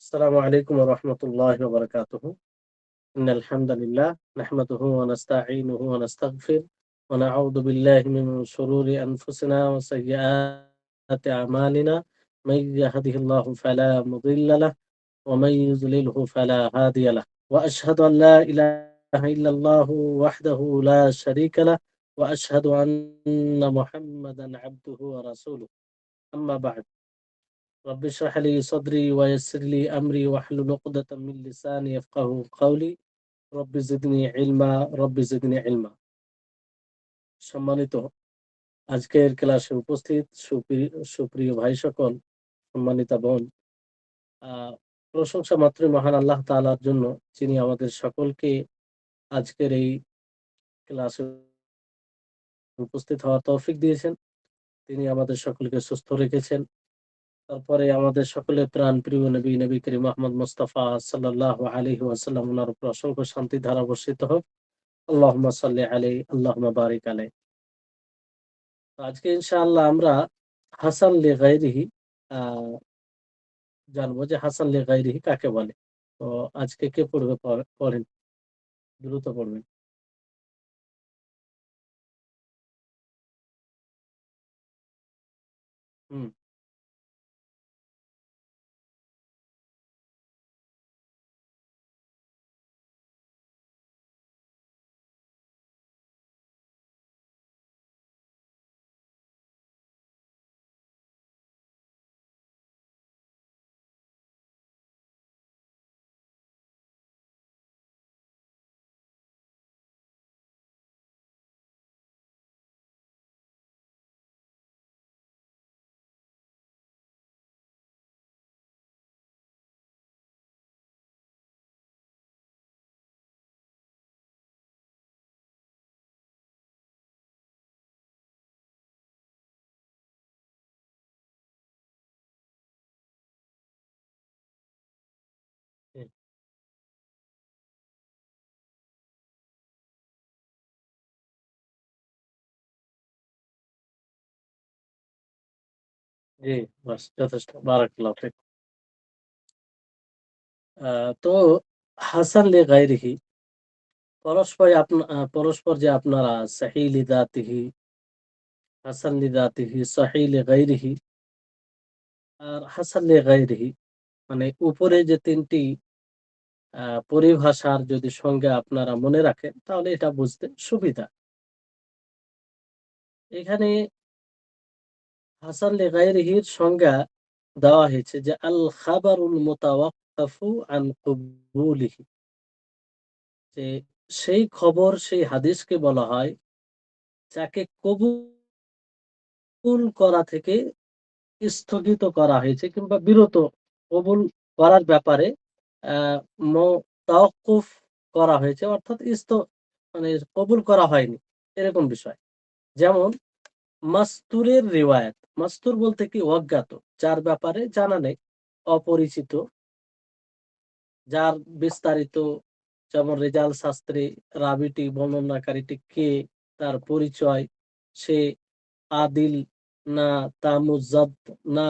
السلام عليكم ورحمة الله وبركاته. إن الحمد لله نحمده ونستعينه ونستغفر ونعوذ بالله من شرور أنفسنا وسيئات أعمالنا. من يهده الله فلا مضل له ومن يضلله فلا هادي له، وأشهد أن لا إله إلا الله وحده لا شريك له، وأشهد أن محمدا عبده ورسوله. أما بعد، رب اشرح لي صدري ويسر لي أمري واحلل عقدة من لساني يفقهوا قولي رب زدني علما رب زدني علما। সম্মানিত আজকের ক্লাসে উপস্থিত সুপ্রিয় ভাই সকল, সম্মানিতা বোন, আহ প্রশংসা মাত্রই মহান আল্লাহ তাআলার জন্য, যিনি আমাদের সকলকে আজকের এই ক্লাসে উপস্থিত হওয়ার তৌফিক দিয়েছেন। তিনি আমাদের সকলকে সুস্থ রেখেছেন। তারপরে আমাদের সকলের প্রাণ প্রিয় নবী নবী করিম মুহাম্মদ মুস্তাফা সাল্লাল্লাহু আলাইহি ওয়াসাল্লাম, ওনার উপর অসংখ্য শান্তি ধারা বর্ষিত হোক। আল্লাহুম্মা সাল্লি আলাইহি আল্লাহুম্মা বারিক আলাইহি। আজকে ইনশাআল্লাহ আমরা হাসান লি গায়রিহি আহ জানবো যে হাসান লি গায়রিহি কাকে বলে। তো আজকে কে পড়বে? পড়েন, দ্রুত পড়বেন। হুম। জি, জি, বাস যথেষ্ট। বারাকাল্লাহু ফিক। তো হাসান লি গায়রিহি পরস্পর যে আপনারা সহিহ লিযাতিহি, হাসান লিযাতিহি, সহিহ লিগায়রিহি আর হাসান লিগায়রিহি, মানে উপরে যে তিনটি পরিভাষার যদি সংজ্ঞা আপনারা মনে রাখেন তাহলে এটা বুঝতে সুবিধা। এখানে হাসান লিগায়রিহির সংজ্ঞা দেওয়া হয়েছে যে আল খাবারুল মুতাওয়াক্কাফু আন কুবুলিহি, যে সেই খবর সেই হাদিসকে বলা হয় যাকে কবুল করা থেকে স্থগিত করা হয়েছে কিংবা বিরত, কবুল করার ব্যাপারে আহ তাওয়াক্কুফ করা হয়েছে, অর্থাৎ মানে কবুল করা হয়নি, এরকম বিষয়। যেমন মাস্তুরের রিওয়ায়াত। মাস্তুর বলতে কি? অজ্ঞাত, যার ব্যাপারে জানা নেই, অপরিচিত, যার বিস্তারিত, যেমন রেজাল শাস্ত্রে রাবিটি বর্ণনাকারীটি কে, তার পরিচয়, সে আদিল না তামুজাদ না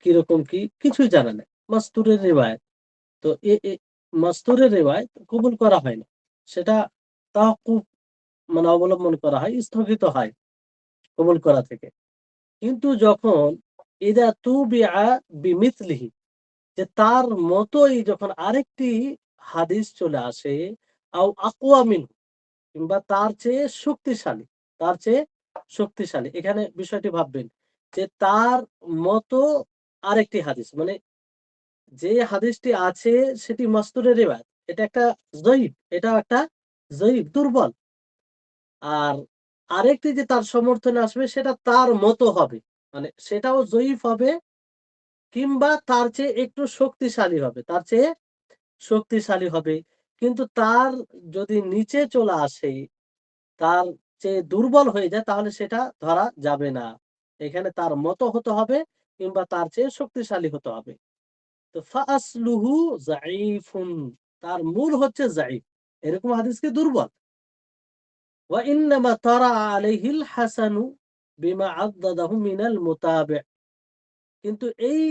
কিরকম কি, কিছুই জানা নেই, মাস্তুরের রিওয়ায়াত। তো মাস্তুরের রিওয়ায়াত কবুল করা হয় না, সেটা তাওয়াক্কুফ মানে অবলম্বন করা হয়, স্থগিত হয় কবুল করা থেকে। কিন্তু যখন ইদা তুবিআ বিমিথলিহি, যে তার মতোই যখন আরেকটি হাদিস চলে আসে, আও আকওয়া মিনহু, কিংবা তার চেয়ে শক্তিশালী, তার চেয়ে শক্তিশালী, এখানে বিষয়টি ভাববেন যে তার মতো আরেকটি হাদিস, মানে যে হাদিসটি আছে সেটি মাস্তুরের রিওয়ায়াত, এটা একটা যঈফ, এটা একটা যঈফ, দুর্বল। আর আরেকটি যে তার সমর্থনে আসবে সেটা তার মতো হবে, মানে সেটাও যঈফ হবে, কিংবা তার চেয়ে একটু শক্তিশালী হবে, তার চেয়ে শক্তিশালী হবে। কিন্তু তার যদি নিচে চলে আসে, তার চেয়ে দুর্বল হয়ে যায়, তাহলে সেটা ধরা যাবে না। এখানে তার মতো হতে হবে কিংবা তার চেয়ে শক্তিশালী হতে হবে। তো ফাসলুহু যায়ীফুন, তার মূল হচ্ছে যায়ীফ, এরকম হাদিসকে দুর্বল। ওয়া ইন্নামা তারা আলাইহিল হাসানু বিমা আদ্দাদাহু মিনাল মুতাবি', কিন্তু এই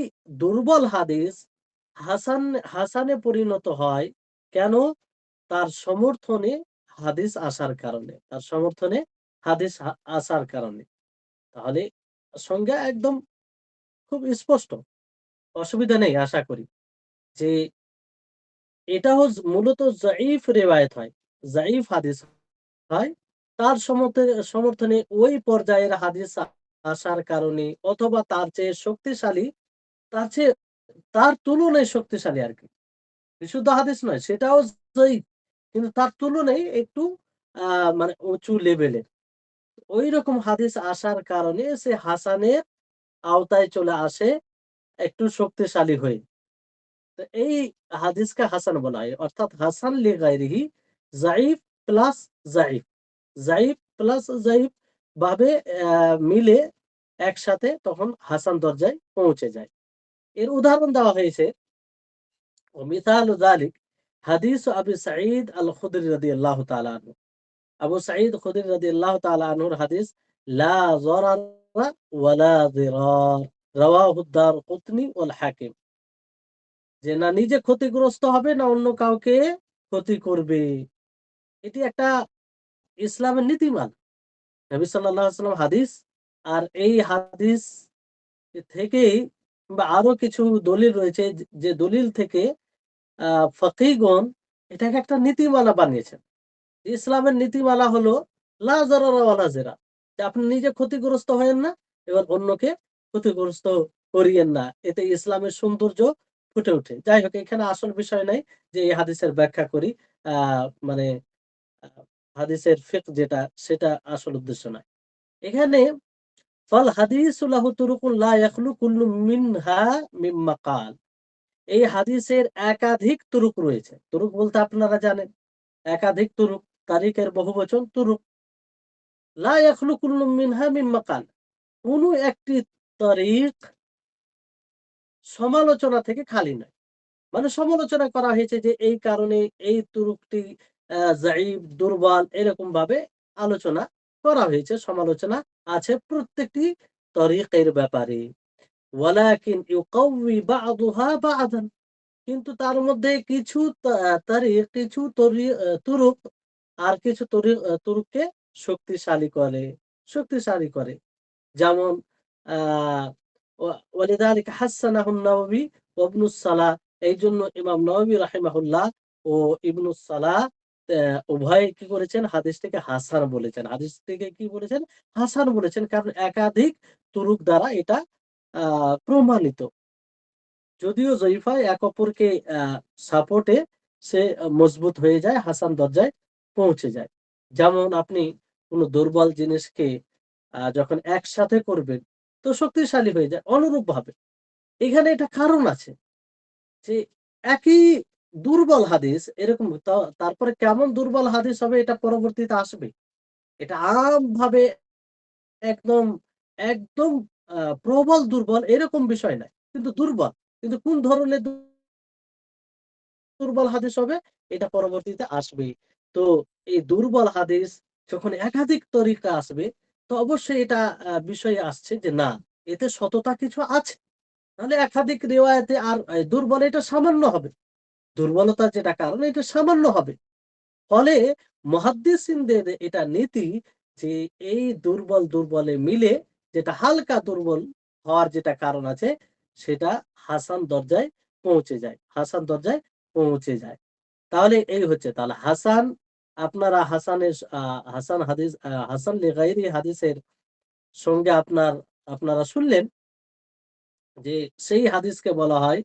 দুর্বল হাদিস হাসান হাসানে পরিণত হয় কেন? তার সমর্থনে হাদিস আসার কারণে, তার সমর্থনে হাদিস আসার কারণে। তাহলে সংজ্ঞা একদম খুব স্পষ্ট, অসুবিধা নেই আশা করি। যে এটাও মূলত যায়ীফ রিওয়ায়াত হয়, যায়ীফ হাদিস হয়। তার সমর্থনে ওই পর্যায়ের হাদিস আসার কারণে, অথবা তার চেয়ে শক্তিশালী, তার চেয়ে, তার তুলনায় শক্তিশালী আরকি। বিশুদ্ধ হাদিস নয়, সেটাও যায়ীফ, কিন্তু তার তুলনায় একটু মানে উঁচু লেভেলের। ঐরকম হাদিস আসার কারণে সে হাসানের আওতায় চলে আসে, একটু শক্তিশালী হয়ে। তো এই হাদিসকে হাসান বলা হয়। অর্থাৎ হাসান লিগাইরিহি, যায়ীফ প্লাস যায়ীফ, যায়ীফ প্লাস যায়ীফ ভাবে মিলে একসাথে তখন হাসান দরজায় পৌঁছে যায়। এর উদাহরণ দেওয়া হয়েছে, ومثال ذلك حديث أبي سعيد الخدري رضي الله تعالى عنه। আবু সাঈদ খুদরি রাদিয়াল্লাহু তাআলা আনহুর হাদিস, লা যারার ওয়ালা দিরার, রাওয়াহু দারকুতনি ওয়াল হাকিম। যে না নিজে ক্ষতিগ্রস্ত হবে, না অন্য কাউকে ক্ষতি করবে। এটি একটা ইসলামের নীতিমালা। নবী সাল্লাল্লাহু আলাইহি ওয়াসাল্লাম হাদিস, আর এই হাদিস থেকেই বা আরো কিছু দলিল রয়েছে, যে দলিল থেকে ফকিহগণ এটাকে একটা নীতিমালা বানিয়েছেন। ইসলামের নীতিমালা হলো লা যারারা ওয়ালা যিরা, যে আপনি নিজে ক্ষতিগ্রস্ত হয়েন না, এবার অন্যকে ক্ষতিগ্রস্ত করিয়েন না। এতে ইসলামের সৌন্দর্য ফুটে ওঠে। যাই হোক, এখানে আসল বিষয় নাই যে এই হাদিসের ব্যাখ্যা করি। মানে আ হাদিসের ফিকহ যেটা, সেটা আসল উদ্দেশ্য নয়। এখানে ফাল হাদিসু লাহু তুরুকুন লা ইয়াখলু কুল্লু মিনহা মিম্মা কাল। এই হাদিসের একাধিক তুরুক রয়েছে। তুরুক বলতে আপনারা জানেন, একাধিক তুরুক, তারিকের বহুবচন তুরুক। লা ইয়াখলু কুল্লু মিনহা মিম্মা কাল। কোন একটি তরিক সমালোচনা থেকে খালি নয়। মানে সমালোচনা করা হয়েছে যে এই কারণে এই তুরুকটি যায়ীফ, দুর্বল, এরকম ভাবে আলোচনা করা হয়েছে, সমালোচনা আছে প্রত্যেকটি তরিকের ব্যাপারে। ওয়ালাকিন ইউকাউই বা'দুহা বা'দান। কিন্তু তার মধ্যে কিছু তারিখ, কিছু তুরুক আর কিছু তুরুককে শক্তিশালী করে, শক্তিশালী করে। যেমন আ ওয়ালিযালিকা হাসানাহু আন-নাওয়াবী ওয়া ইবনুস সালাহ। এইজন্য ইমাম নওয়াবী রাহিমাহুল্লাহ ও ইবনুস সালাহ উভয়ে কি করেছেন? হাদিসটিকে হাসান বলেছেন। হাদিসটিকে কি বলেছেন? হাসান বলেছেন। কারণ একাধিক তুরুক দ্বারা এটা আ প্রমাণিত। যদিও যঈফ হয়, এক অপরকে সাপোর্টে সে মজবুত হয়ে যায়, হাসান দরজায় পৌঁছে যায়। যেমন আপনি কোন দুর্বল জিনিসকে যখন একসাথে করবেন, তো শক্তিশালী হয়ে যায়। অনুরূপভাবে এখানে এটা কারণ আছে যে একই দুর্বল হাদিস এরকম, তারপরে কেমন দুর্বল হাদিস হবে এটা পরবর্তীতে আসবে। এটা আমভাবে একদম, একদম প্রবল দুর্বল এরকম বিষয় নাই। কিন্তু দুর্বল। কিন্তু কোন ধরনের দুর্বল হাদিস হবে এটা পরবর্তীতে আসবে। তো এই দুর্বল হাদিস যখন একাধিক তরিকা আসবে, তো অবশ্যই এটা বিষয়ে আসছে যে না, এতে সততা কিছু আছে। নাহলে একাধিক রিওয়ায়াতে আর দুর্বল এটা সামান্য হবে। দুর্বলতার যেটা কারণ এটা সামান্য হবে। ফলে মুহাদ্দিসিনদের এটা নীতি যে এই দুর্বলে মিলে যেটা হালকা দুর্বল হওয়ার যেটা কারণ আছে, সেটা হাসান দরজায় পৌঁছে যায়। হাসান দরজায় পৌঁছে যায়। তাহলে এই হচ্ছে, তাহলে হাসান, আপনারা হাসানের হাসান হাদিস, হাসান লিগাইরি হাদিসের সঙ্গে আপনারা শুনলেন যে সেই হাদিসকে বলা হয়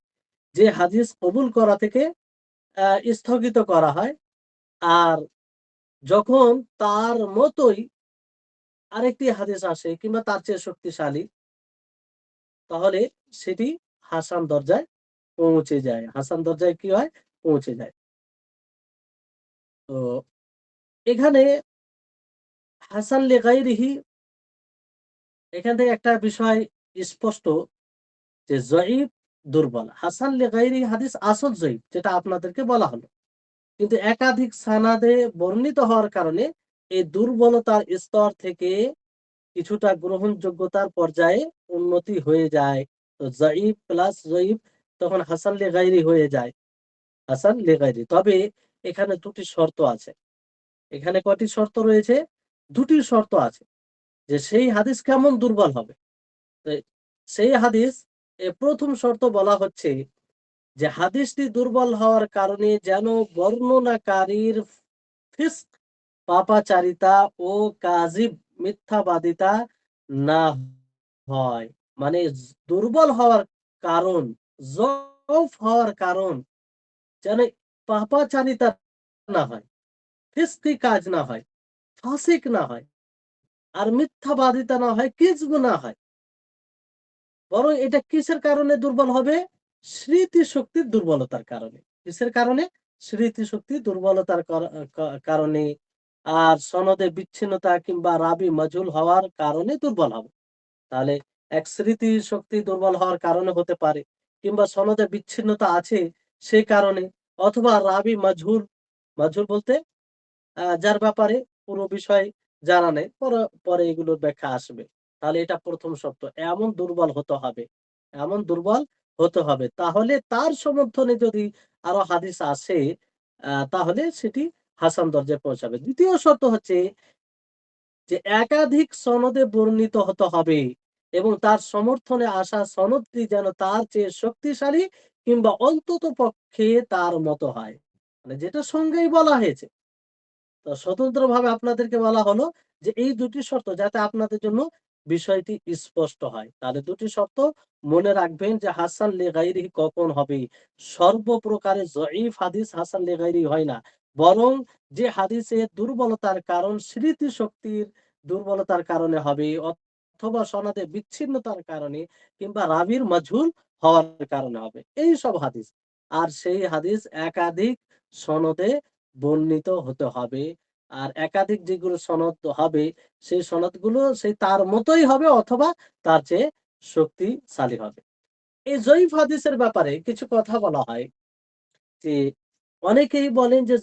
যে হাদিস কবুল করা থেকে স্থগিত করা হয়। আর যখন তার মতোই আরেকটি হাদিস আসে কিংবা তার চেয়ে শক্তিশালী, তাহলে সেটি হাসান দরজায় পৌঁছে যায়। হাসান দরজায় কি হয়? পৌঁছে যায়। তো এখানে হাসান লিগাইরিহি, এখান থেকে একটা বিষয় স্পষ্ট যে যঈফ, দুর্বল। হাসান লিগাইরিহি হাদিস আসল যঈফ, যেটা আপনাদেরকে বলা হলো। কিন্তু একাধিক সানাদে বর্ণিত হওয়ার কারণে এই দুর্বলতার স্তর থেকে কিছুটা গ্রহণযোগ্যতার পর্যায়ে উন্নতি হয়ে যায়। তো যঈফ প্লাস যঈফ তখন হাসান লিগাইরি হয়ে যায়, হাসান লিগাইরি। তবে এখানে দুটি শর্ত আছে। এখানে কয়টি শর্ত রয়েছে? দুটি শর্ত আছে, যে সেই হাদিস কেমন দুর্বল হবে। তো সেই হাদিস, প্রথম শর্ত বলা হচ্ছে যে হাদিসটি দুর্বল হওয়ার কারণে যেন বর্ণনাকারীর ফিস্ক, পাপাচারিতা ও কাযিব, মিথ্যাবাদিতা না হয়। মানে দুর্বল হওয়ার কারণ, যফ হওয়ার কারণ যেন পাপাচারিতা না হয়, ফিস্কি কাজ না হয়, ফাসিক না হয়, আর মিথ্যাবাদিতা না হয়, কিজব না হয়। বরং এটা কিসের কারণে দুর্বল হবে? স্মৃতিশক্তির দুর্বলতার কারণে। কিসের কারণে? স্মৃতিশক্তির দুর্বলতার কারণে। আর সনদে বিচ্ছিন্নতা কিংবা রাবি মাজহুল হওয়ার কারণে দুর্বল হবে। তাহলে এক স্মৃতিশক্তি দুর্বল হওয়ার কারণে হতে পারে, কিংবা সনদে বিচ্ছিন্নতা আছে সে কারণে, অথবা রাবি মাজহুল। মাজহুল বলতে যার ব্যাপারে পুরো বিষয় জানা নেই। পরে পরে এগুলোর ব্যাখ্যা আসবে। তাহলে এটা ১ম শর্ত। এমন দুর্বল হতে হবে, এমন দুর্বল হতে হবে। তাহলে তার সমর্থনে যদি আরো হাদিস আসে, তাহলে সেটি হাসান দরজায় পৌঁছাবে। ২য় শর্ত হচ্ছে যে একাধিক সনদে বর্ণিত হতে হবে এবং তার সমর্থনে আসা সনদটি যেন তার চেয়ে শক্তিশালী কিংবা অন্তত পক্ষে তার মতো হয়। মানে যেটা সংজ্ঞায় বলা হয়েছে। তো স্বতন্ত্রভাবে আপনাদেরকে বলা হলো যে এই ২ টি শর্ত, যাতে আপনাদের জন্য বিষয়টি স্পষ্ট হয়। তাহলে ২ টি শর্ত মনে রাখবেন, যে হাসান লিগাইরিহি কখন হবে? সর্বপ্রকারে যঈফ হাদিস হাসান লিগাইরি হয় না। বরং যে হাদিসের দুর্বলতার কারণ স্মৃতিশক্তির দুর্বলতার কারণে হবে, অথবা সনদে বিচ্ছিন্নতার কারণে, কিংবা রাবীর মাজহুল হওয়ার কারণে হবে। এইসব হাদিস। আর সেই হাদিস একাধিক সনদে বর্ণিত হতে হবে। আর একাধিক যেগুলো সনদ হবে, সেই সনদগুলো সেই তার মতোই হবে, অথবা তার চেয়ে শক্তিশালী হবে। এই জয়ীফ হাদিসের ব্যাপারে কিছু কথা বলা হয়, যে অনেকেই বলেন যে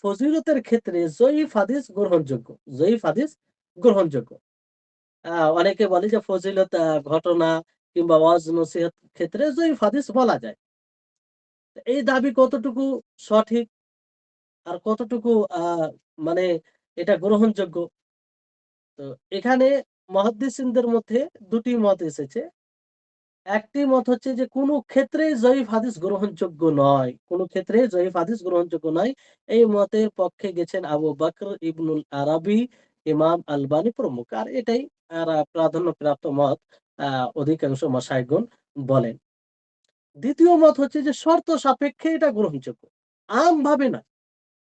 ফজিলতের ক্ষেত্রে জয়ীফ হাদিস গ্রহণযোগ্য। জয়ীফ হাদিস গ্রহণযোগ্য। অনেকে বলে যে ফজিলত ঘটনা কিংবা ওয়াজ নসিহত ক্ষেত্রে জয়ীফ হাদিস বলা যায়। এই দাবি কতটুকু সঠিক, আর কতটুকু মানে এটা গ্রহণযোগ্য? তো এখানে মুহাদ্দিসিনদের মধ্যে ২ টি মত এসেছে। একটি মত হচ্ছে যে কোন ক্ষেত্রেই জয়ীফ হাদিস গ্রহণযোগ্য নয়। কোন ক্ষেত্রে জয়ীফ হাদিস গ্রহণযোগ্য নয়। এই মতের পক্ষে গেছেন আবু বকর ইবনুল আরাবি, ইমাম আলবানী প্রমুখ। আর এটাই প্রাধান্যপ্রাপ্ত মত, অধিকাংশ মাশায়েখগণ বলেন। ২য় মত হচ্ছে যে শর্ত সাপেক্ষে এটা গ্রহণযোগ্য। আমভাবে না।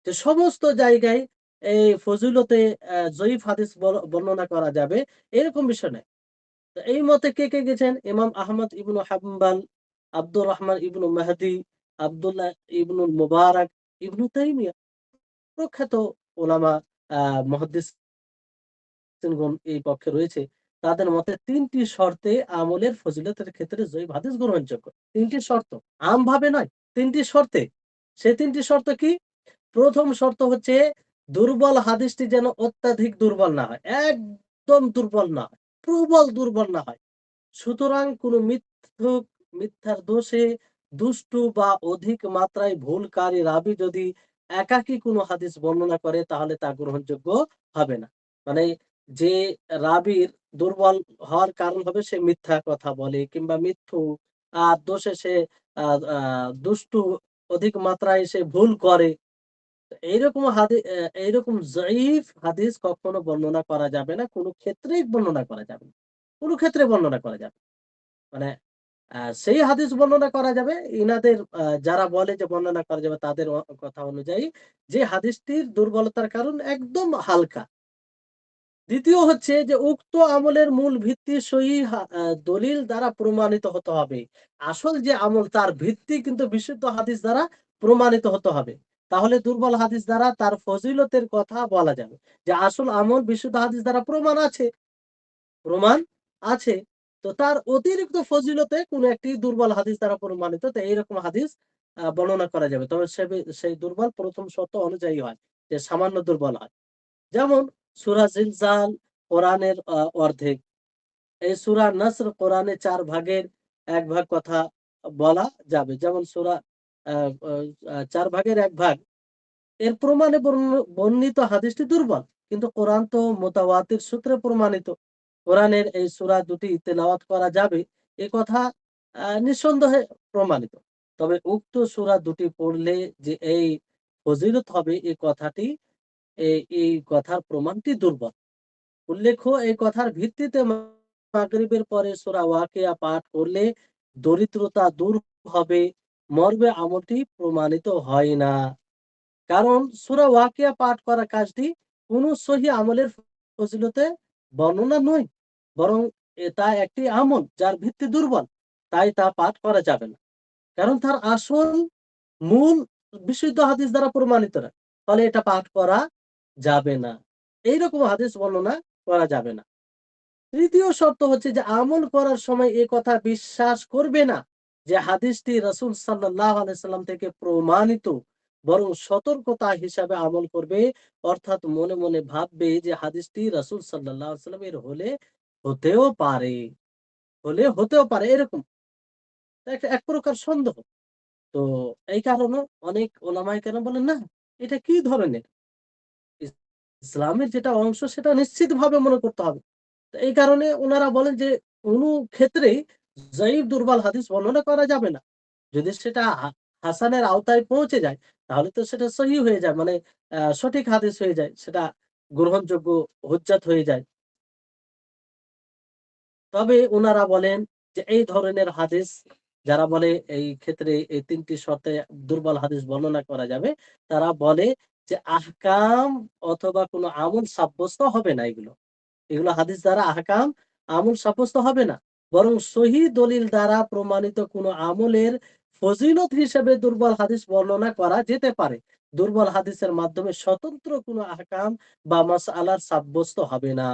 যে সমস্ত জায়গায় এই ফজিলতে জয়ীফ হাদিস বর্ণনা করা যাবে, এরকম বিষয় নাই। তো এই মতে কে গেছেন? ইমাম আহমদ ইবনু হাম্বাল, আব্দুর রহমান ইবনু মাহদি, আব্দুল্লাহ ইবনুল মুবারাক, ইবনু তাইমিয়া, প্রখ্যাত উলামা, মুহাদ্দিসিনগণ এই পক্ষে রয়েছে। তাদের মতে ৩ টি শর্তে আমলের ফজিলতের ক্ষেত্রে জয়ীফ হাদিস গ্রহণযোগ্য। ৩ টি শর্ত, আমভাবে নয়, ৩ টি শর্তে। সেই ৩ টি শর্ত কি? ১ম শর্ত হচ্ছে দুর্বল হাদিসটি যেন অত্যাধিক দুর্বল না হয়। একদম দুর্বল না হয়। প্রবল দুর্বল না হয়। সুতরাং কোন মিথ্যুক, মিথ্যার দোষে দুষ্টু বা অধিক মাত্রায় ভুলকারী রাবী যদি একাকী কোন হাদিস বর্ণনা করে, তাহলে তা গ্রহণযোগ্য হবে না। মানে যে রাবীর দুর্বল হওয়ার কারণ হবে সে মিথ্যা কথা বলে, কিংবা মিথ্যুক, আর দোষে সে আ আ দুষ্টু, অধিক মাত্রায় সে ভুল করে। এইরকম এইরকম যঈফ হাদিস কখনো বর্ণনা করা যাবে না। কোন ক্ষেত্রেই বর্ণনা করা যাবে না। কোন ক্ষেত্রে বর্ণনা করা যাবে না। মানে সেই হাদিস বর্ণনা করা যাবে ইনাদের, যারা বলে যে বর্ণনা করা যাবে, তাদের কথা অনুযায়ী, যে হাদিসটির দুর্বলতার কারণ একদম হালকা। ২য় হচ্ছে যে উক্ত আমলের মূল ভিত্তি সহিহ দলিল দ্বারা প্রমাণিত হতে হবে। আসল যে আমল, তার ভিত্তি কিন্তু বিশুদ্ধ হাদিস দ্বারা প্রমাণিত হতে হবে। তাহলে দুর্বল হাদিস দ্বারা তার ফজিলতের কথা বলা যাবে। যে আসল আমল বিশুদ্ধ হাদিস দ্বারা প্রমাণ আছে, প্রমাণ আছে। তো তার অতিরিক্ত ফজিলতে কোন একটি দুর্বল হাদিস দ্বারা প্রমাণিত, তো এইরকম হাদিস বর্ণনা করা যাবে। তবে সেই দুর্বল ১ম শর্ত অনুযায়ী হয়, যে সামান্য দুর্বল হয়। যেমন সূরা জিলজাল কোরআনের অর্ধেক। এই সূরা নসর কোরআনের ৪ ভাগের ১ ভাগ কথা। বলা যাবে। যেমন সূরা ৪ ভাগের ১ ভাগ এর প্রমাণে বর্ণিত হাদিসটি দুর্বল। কিন্তু কোরআন তো মুতাওয়াতির সূত্রে প্রমাণিত। কোরআনের এই সূরা দুটি তেলাওয়াত করা যাবে এ কথা নিঃসন্দেহে প্রমাণিত। তবে উক্ত সূরা দুটি পড়লে যে এই ফজিলত হবে এই কথাটি এই কথার প্রমাণটি দুর্বল। উল্লেখ্য এই কথার ভিত্তিতে মাগরিবের পরে সূরা ওয়াকিয়া পাঠ করলে দরিদ্রতা দূর হবে মর্মে আমলটি প্রমাণিত হয় না। কারণ সূরা ওয়াকিয়া পাঠ করা কাজটি কোন সহিহ আমলের ফজিলতে বর্ণনা নয়, বরং তা একটি আমল যার ভিত্তি দুর্বল, তাই তা পাঠ করা যাবে না। কারণ তার আসল মূল বিশুদ্ধ হাদিস দ্বারা প্রমাণিত না, ফলে এটা পাঠ করা যাবে না। এইরকম হাদিস বর্ণনা করা যাবে না। তৃতীয় শর্ত হচ্ছে যে আমল করার সময় এ কথা বিশ্বাস করবে না যে হাদিসটি রাসূল সাল্লাল্লাহু আলাইহি সাল্লাম থেকে প্রমাণিত, বরং সতর্কতা হিসাবে আমল করবে। অর্থাৎ মনে মনে ভাববে যে হাদিসটি রাসূল সাল্লাল্লাহু আলাইহি সাল্লামের হতেও পারে, হতেও পারে এরকম এক প্রকার সন্দেহ। তো এই কারণে অনেক ওলামায়ে কেরাম বলেন না, এটা কি ধরনের ইসলামের যেটা অংশ সেটা নিশ্চিতভাবে মনে করতে হবে। তো এই কারণে উনারা বলেন যে কোন ক্ষেত্রেই জয়ীফ দুর্বল হাদিস বর্ণনা করা যাবে না। যদি সেটা হাসানের আওতায় পৌঁছে যায় তাহলে তো সেটা সহিহ হয়ে যায়, মানে সঠিক হাদিস হয়ে যায়, সেটা গ্রহণযোগ্য হুজ্জাত হয়ে যায়। তবে উনারা বলেন যে এই ধরনের হাদিস যারা বলে এই ক্ষেত্রে এই ৩ টি শর্তে দুর্বল হাদিস বর্ণনা করা যাবে, তারা বলে যে আহকাম অথবা কোন আমল সাব্যস্ত হবে না এগুলো। এগুলো হাদিস দ্বারা আহকাম, আমল সাব্যস্ত হবে না। বরং সহিহ দলিল দ্বারা প্রমাণিত কোন আমলের ফজিলত হিসেবে দুর্বল হাদিস বর্ণনা করা যেতে পারে। দুর্বল হাদিসের মাধ্যমে স্বতন্ত্র কোন আহকাম বা মাসআলার সাব্যস্ত হবে না।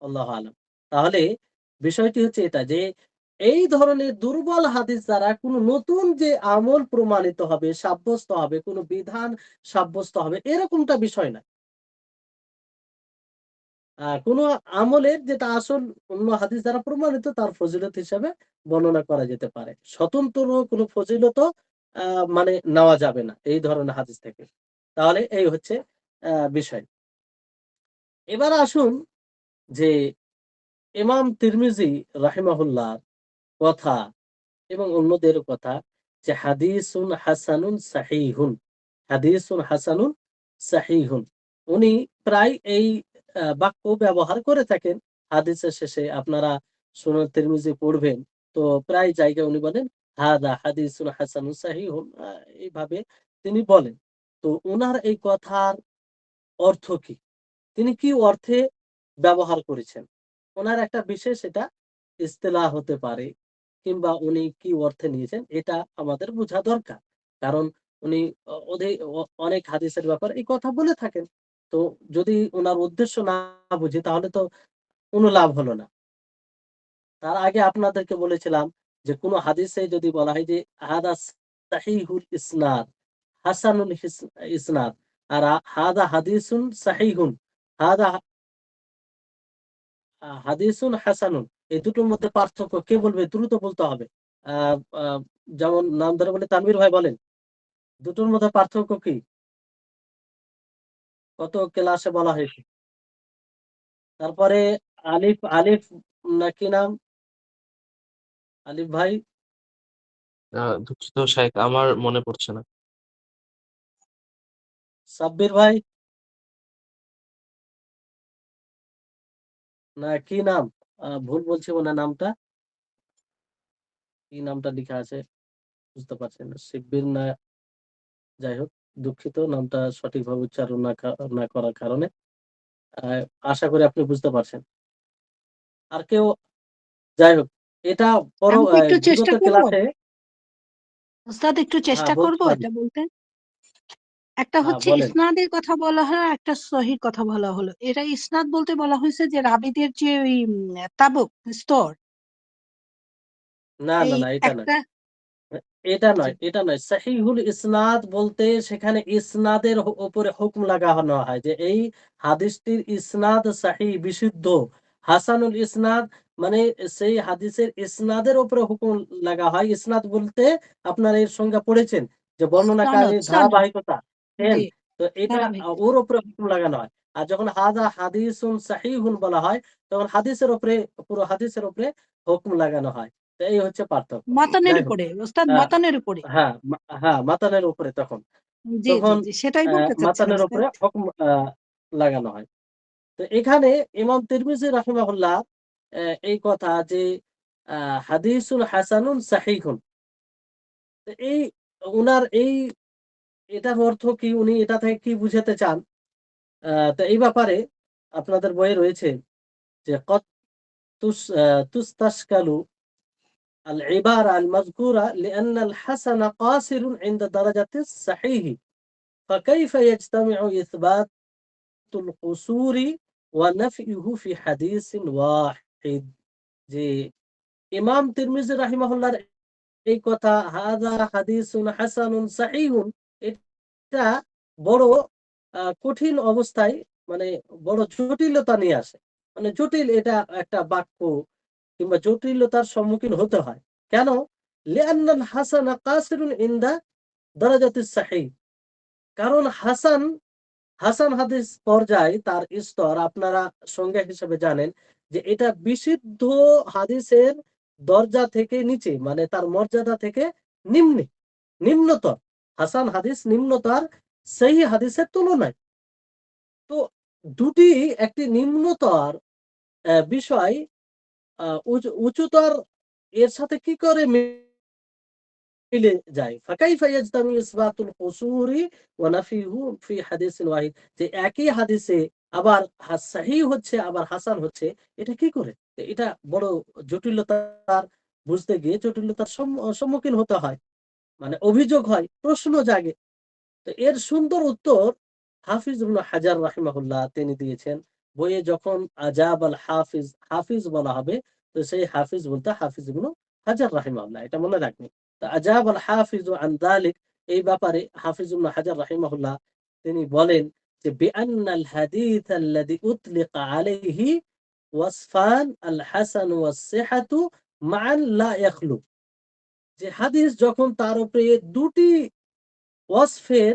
আল্লাহু আ'লাম। তাহলে বিষয়টি হচ্ছে এটা যে এই ধরনের দুর্বল হাদিস দ্বারা কোন নতুন যে আমল প্রমাণিত হবে, সাব্যস্ত হবে, কোন বিধান সাব্যস্ত হবে এরকমটা বিষয় না। কোন আমলের যেটা আসল অন্য হাদিস দ্বারা প্রমাণিত তার ফজিলত হিসাবে বর্ণনা করা যেতে পারে। স্বতন্ত্র কোন ফজিলতও মানে নেওয়া যাবে না এই ধরনের হাদিস থেকে। তাহলে এই হচ্ছে বিষয়। এবার আসুন যে ইমাম তিরমিজি রাহিমাহুল্লাহ কথা এবং অন্যদের কথা যে হাদিসুন হাসানুন সাহিহুন, হাদিসুন হাসানুন সাহিহুন। উনি প্রায় এই বাক্য ব্যবহার করে থাকেন হাদিসের শেষে। আপনারা সুনান তিরমিজি পড়বেন তো প্রায় জায়গায় উনি বলেন হাদা হাদিসুন হাসানুন সাহিহুন, এইভাবে তিনি বলেন। তো উনার এই কথার অর্থ কি? তিনি কি অর্থে ব্যবহার করেছেন? উনার একটা বিশেষ এটা ইস্তেলাহ হতে পারে কিংবা উনি কি অর্থে নিয়েছেন এটা আমাদের বোঝা দরকার। কারণ উনি অনেক হাদিসের ব্যাপারে এই কথা বলে থাকেন। তো যদি উনার উদ্দেশ্য না বুঝি তাহলে তো কোনো লাভ হলো না। তার আগে আপনাদেরকে বলেছিলাম যে কোন হাদিসে যদি বলা হয় যে হাদা সাহিহুল ইসনাদ, হাসানুল ইসনাদ, আর হাদা হাদিসুন সাহিহুন, হাদা হাদিসুন হাসানুন, এই দুটোর মধ্যে পার্থক্য কে বলবে? দ্রুত বলতে হবে। আ আ যেমন নাম ধরে বলে তানভীর ভাই বলেন। দুটোর মধ্যে পার্থক্য কি? কত ক্লাসে বলা হয়েছে? তারপরে আলিফ আলিফ না কি নাম? আলিফ ভাই, দুঃখিত শাইখ, আমার মনে পড়ছে না। সাব্বির ভাই, না কি নাম? ভুল বলছি মনে হয় নামটা। কি নামটা লিখা আছে বুঝতে পারছি না। শিব্বির না, যাই হোক দুঃখিত নামটা সঠিকভাবে উচ্চারণ না করার কারণে। আ আশা করি আপনি বুঝতে পারছেন। আর কেউ, যাই হোক এটা আমি কি একটু চেষ্টা বিগত করব? ক্লাসে ওস্তাদ একটু চেষ্টা বলতে করব পারেন। এটা বলতে। একটা হচ্ছে বলেন। ইসনাদের কথা বলা হলো, একটা সহির কথা বলা হলো। এটা ইসনাদ বলতে বলা হয়েছে যে রাবীদের যে ওই তাবুক স্তর, না, না, এই না এটা নয়। একটা এটা নয়, এটা নয়। সহিহুল ইসনাদ বলতে সেখানে ইসনাদের উপরে হুকুম লাগানো হয় যে এই হাদিসটির ইসনাদ সহিহ বিশুদ্ধ। হাসানুল ইসনাদ মানে সেই হাদিসের ইসনাদের উপরে হুকুম লাগা হয়। ইসনাদ বলতে আপনার এর সংজ্ঞা পড়েছেন যে সনদ বর্ণনাকারীর সনদ ধারাবাহিকতা। জি তো এটা ধারাবাহিক ওর উপরে হুকুম লাগানো হয়। আর যখন হাদা হাদিসুন সাহিহুন বলা হয় তখন হাদিসের উপরে, পুরো হাদিসের উপরে হুকুম লাগানো হয়। তো এই হচ্ছে পার্থক্য। মাতানের যাই হোক, উপরে ওস্তাদ, আহ, মাতানের উপরে। হ্যাঁ হ্যাঁ, মাতানের উপরে তখন জি জি তখন জি, সেটাই বলতে চাচ্ছেন মাতানের ওস্তাদ। উপরে হুকুম লাগানো হয়। তো এখানে ইমাম তিরমিজি রাহিমাহুল্লাহ এই কথা যে হাদিসুল হাসানুন সাহিহুন, তো এই উনার এটার অর্থ কি, উনি এটা থেকে কি বুঝাতে চান? তো এই ব্যাপারে আপনাদের বইয়ে রয়েছে যে কত তুস্তাশকালু আল ইবারা আল মাযকুরা লিআন্না আল হাসানা কাসিরুন ইনদা দারাজাতিস সাহিহি فكيف يجتمع إثبات القصور ونفيه في حديث واحد। যে ইমাম তিরমিজি রাহিমাহুল্লাহর এই কথা হাযা হাদিসুন হাসানুন সাহিহুন, এটা বড় কঠিন অবস্থায়, মানে বড় জটিলতা নিয়ে আসে। মানে জটিল এটা একটা বাক্য কিংবা জটিলতার সম্মুখীন হতে হয়। কেন? লিআন্নাল হাসানা কাসিরুন ইনদা দারাজাতিস সাহিহ। কারণ হাসান হাসান হাদিস পর্যায় তার স্তর আপনারা সংজ্ঞা হিসেবে জানেন যে এটা বিশুদ্ধ হাদিসের দরজা থেকে নিচে, মানে তার মর্যাদা থেকে নিম্নে, নিম্নতর। হাসান হাদিস নিম্নতর সহিহ হাদিসের তুলনায়। তো দুটি একটি নিম্নতর বিষয় উচ্চতর এর সাথে কি করে মিলে যায়। ফাকাইফা ইয়াজতামি ইসবাতুল কুসুরি ওয়া নাফিহু ফি হাদিসিন ওয়াহিদ, যে একই হাদিসে আবার সহিহ হচ্ছে আবার হাসান হচ্ছে, এটা কি করে? এটা বড় জটিলতার, বুঝতে গিয়ে জটিলতার সম্মুখীন হতে হয়। মানে অভিযোগ হয়, প্রশ্ন জাগে। তো এর সুন্দর উত্তর হাফিজ ইবনে হাজার রাহিমাহুল্লাহ তিনি দিয়েছেন। বইয়ে যখন আজাব আল হাফিজ, হাফিজ বলা হবে তো সেই হাফিজ বলতে হাফিজ ইবনে হাজার রাহিমাহুল্লাহ, এটা মনে রাখবেন। তো আজাব আল হাফিজ আন যালিক, এই ব্যাপারে হাফিজ ইবনে হাজার রাহিমাহুল্লাহ তিনি বলেন যে বিআন্নাল হাদিস আল্লাযী উতলিকা আলাইহি ওয়াসফান আল হাসান ওয়াস সিহাতু মান লা ইয়াখলু, যে হাদিস যখন তার উপরে দুটি ওয়াসফের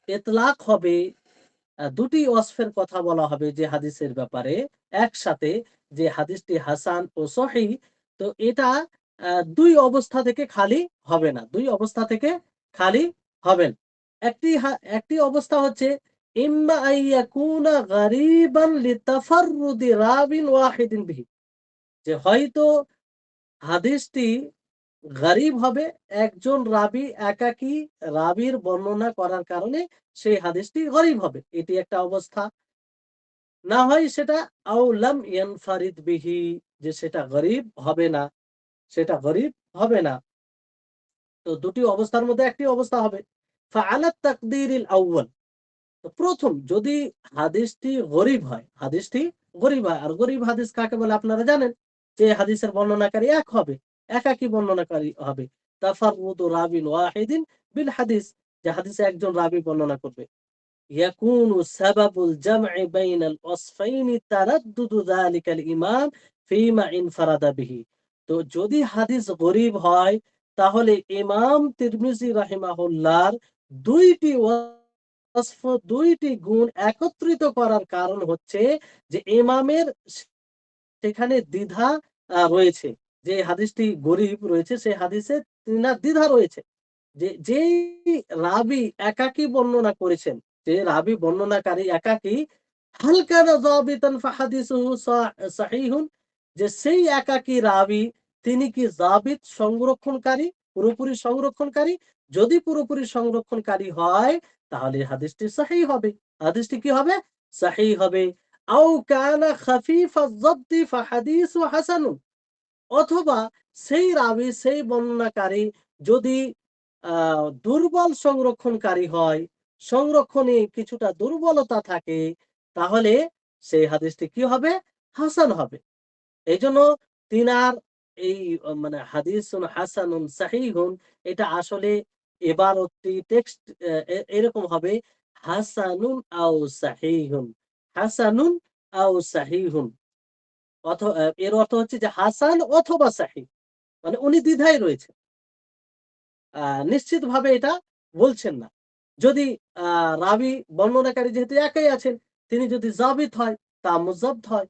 ইতলাক হবে, দুটি ওয়াসফের কথা বলা হবে যে হাদিসের ব্যাপারে একসাথে, যে হাদিসটি হাসান ও সহিহ, তো এটা দুই অবস্থা থেকে খালি হবে না, দুই অবস্থা থেকে খালি হবেন। একটি অবস্থা হচ্ছে ইম্মা আইয়াকুনা গারিবান লিতাফাররুদি রাবিন ওয়াহিদিন বিহি, যে হয়তো হাদিসটি গরীব হবে, একজন রাবী একাকী রাবীর বর্ণনা করার কারণে সেই হাদিসটি গরীব হবে, এটি একটা অবস্থা। না হয় সেটা আও লাম ইয়ানফারিদ বিহি, যে সেটা গরীব হবে না, সেটা গরীব হবে না। তো দুটি অবস্থার মধ্যে একটি অবস্থা হবে। ফাআলা তাকদীরিল আউয়াল, তো প্রথম যদি হাদিসটি গরীব হয়, হাদিসটি গরীব হয়, আর গরীব হাদিস কাকে বলে আপনারা জানেন, যে হাদিসের বর্ণনাকারী এক হবে, একাকী বর্ণনাকারী হবে। তাফাররুদু রাবিন ওয়াহিদিন বিল হাদিস, যে হাদিসে একজন রাবী বর্ণনা করবে। ইয়াকুনু সাবাবুল জাম'i বাইনাল ওয়াসফাইনি তারাদ্দুদু যালিকাল ইমাম ফীমা ইনফারাদা বিহি। তো যদি হাদিস গরীব হয় তাহলে ইমাম তিরমিজি রাহিমাহুল্লাহর দুইটি ওয়াসফ, দুইটি গুণ একত্রিত করার কারণ হচ্ছে যে ইমামের সেখানে দ্বিধা রয়েছে, যে হাদিসটি গরীব রয়েছে সেই হাদিসে তিনার দ্বিধা রয়েছে। যেই রাবী একাকী বর্ণনা করেছেন, যে রাবী বর্ণনাকারী একাকী, হাল কানা যাবিতান ফাহাদিসুহু সাহিহুন, যে সেই একাকী রাবী তিনি কি যাবিত, সংরক্ষণকারী, পুরোপুরি সংরক্ষণকারী? যদি পুরোপুরি সংরক্ষণকারী হয় তাহলে হাদিসটি সহিহ হবে, হাদিসটি কি হবে? সহিহ হবে। আও কানা খাফিফাজ যাবতি ফাহাদিসু হাসানুন, অথবা সেই রাবী, সেই বর্ণনাকারী যদি দুর্বল সংরক্ষণকারী হয়, সংরক্ষণে কিছুটা দুর্বলতা থাকে, তাহলে সেই হাদিসটি কি হবে? হাসান হবে। এইজন্য তিনার এই মানে হাদিসুন হাসানুন সাহিহুন, এটা আসলে ইবারতটি টেক্সট এরকম হবে হাসানুন আও সাহিহুন, হাসানুন আও সাহিহুন। এর অর্থ হচ্ছে যে হাসান অথবা সহিহ, মানে উনি দ্বিধায় রয়েছে, নিশ্চিতভাবে এটা বলছেন না। যদি রাবি বর্ণনাকারী যেহেতু একাই আছেন, তিনি যদি জাবিত হয়, তা মুজাব্ত হয়,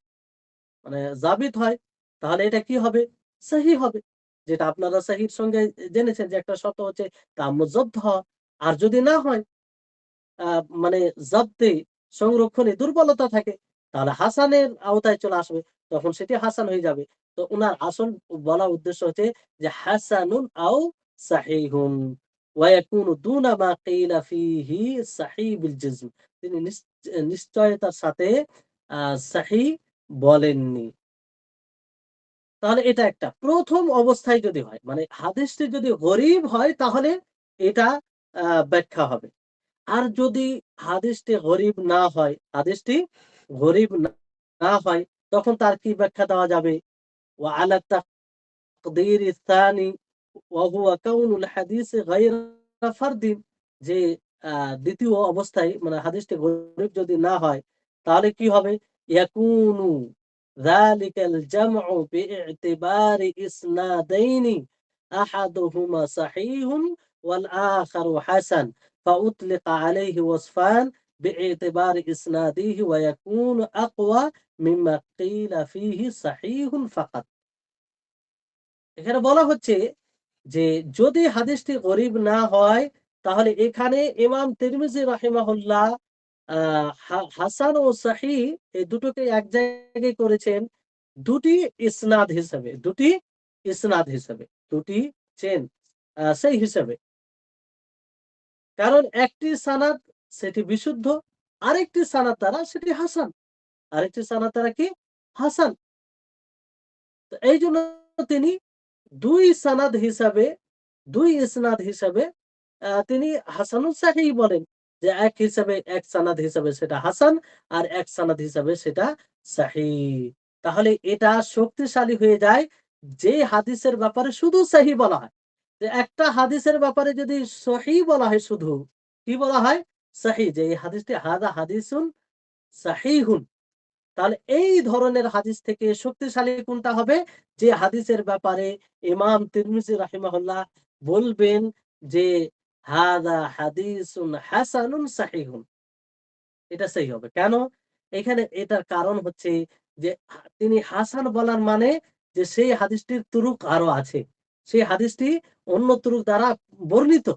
মানে জাবিত হয়, তাহলে এটা কি হবে? সহিহ হবে। যেটা আপনারা সহিহর সঙ্গে জেনেছেন যে একটা শর্ত হচ্ছে তা মুজাব্ত হওয়া। আর যদি না হয়, আ মানে জব্দে, সংরক্ষণে দুর্বলতা থাকে, তাহলে হাসানের আওতায় চলে আসবে। তখন সেটি হাসান হয়ে যাবে। তো উনার আসল বলার উদ্দেশ্য হচ্ছে যে হাসানুন আও সাহিহুন ওয়া ইয়াকুনু দুনা মা কিলা ফিহি সাহিহ বিল জিজম। তিনি নিশ্চয়তার সাথে আ সাহিহ বলেননি। তাহলে এটা একটা। ১ম অবস্থায় যদি হয়, মানে হাদিসটি যদি গরীব হয়, তাহলে এটা ব্যাখ্যা হবে। আর যদি হাদিসটি গরীব না হয়, হাদিসটি গরীব না হয়, তখন তার কি ব্যাখ্যা দেওয়া যাবে? ওয়া আলা তাকদির الثاني وهو كون الحديث غير فرد, যে ২য় অবস্থায় মানে হাদিসটি গরীব যদি না হয়, তাহলে কি হবে? ইয়াকুনু ذلك الجمع باعتبار إسنادين أحدهما صحيح والآخر حسن فأطلق عليه وصفان باعتبار إسناده ويكون أقوى مما قيل فيه صحيح فقط. এখানে বলা হচ্ছে যে যদি হাদিসটি গরীব না হয়, তাহলে এখানে ইমাম তিরমিজি রাহিমাহুল্লাহ হাসান ও সহিহ এই দুটোকে এক জায়গায় করেছেন দুটি ইসনাদ হিসেবে, দুটি চেন সেই হিসেবে। কারণ একটি সানাদ সেটি বিশুদ্ধ, আরেকটি সানাদ দ্বারা সেটি হাসান, আরেকটি সানাদ দ্বারা কি হাসান। তো এইজন্য তিনি ২ সানাদ হিসাবে, ২ ইসনাদ হিসাবে তিনি হাসানুল সাহিহ বলেন। যে এক সানাদ হিসাবে সেটা হাসান, আর এক সানাদ হিসাবে সেটা সাহিহ। তাহলে এটা শক্তিশালী হয়ে যায় যে হাদিসের ব্যাপারে শুধু সহিহ বলা হয়। যে একটা হাদিসের ব্যাপারে যদি সহিহ বলা হয় শুধু, কি বলা হয়? সহিহ, যে এই হাদিসটি হাযা হাদিসুন সাহিহুন। তাহলে এই ধরনের হাদিস থেকে শক্তিশালী কোনটা হবে? যে হাদিসের ব্যাপারে ইমাম তিরমিজি রাহিমাহুল্লাহ বলবেন যে হাযা হাদিসুন হাসানুন সাহিহুন। এটা সহি হবে। কেন? এখানে এটার কারণ হচ্ছে যে তিনি হাসান বলার মানে যে সেই হাদিসটির তুরুক আরো আছে। সেই হাদিসটি অন্য তুরুক দ্বারা বর্ণিত।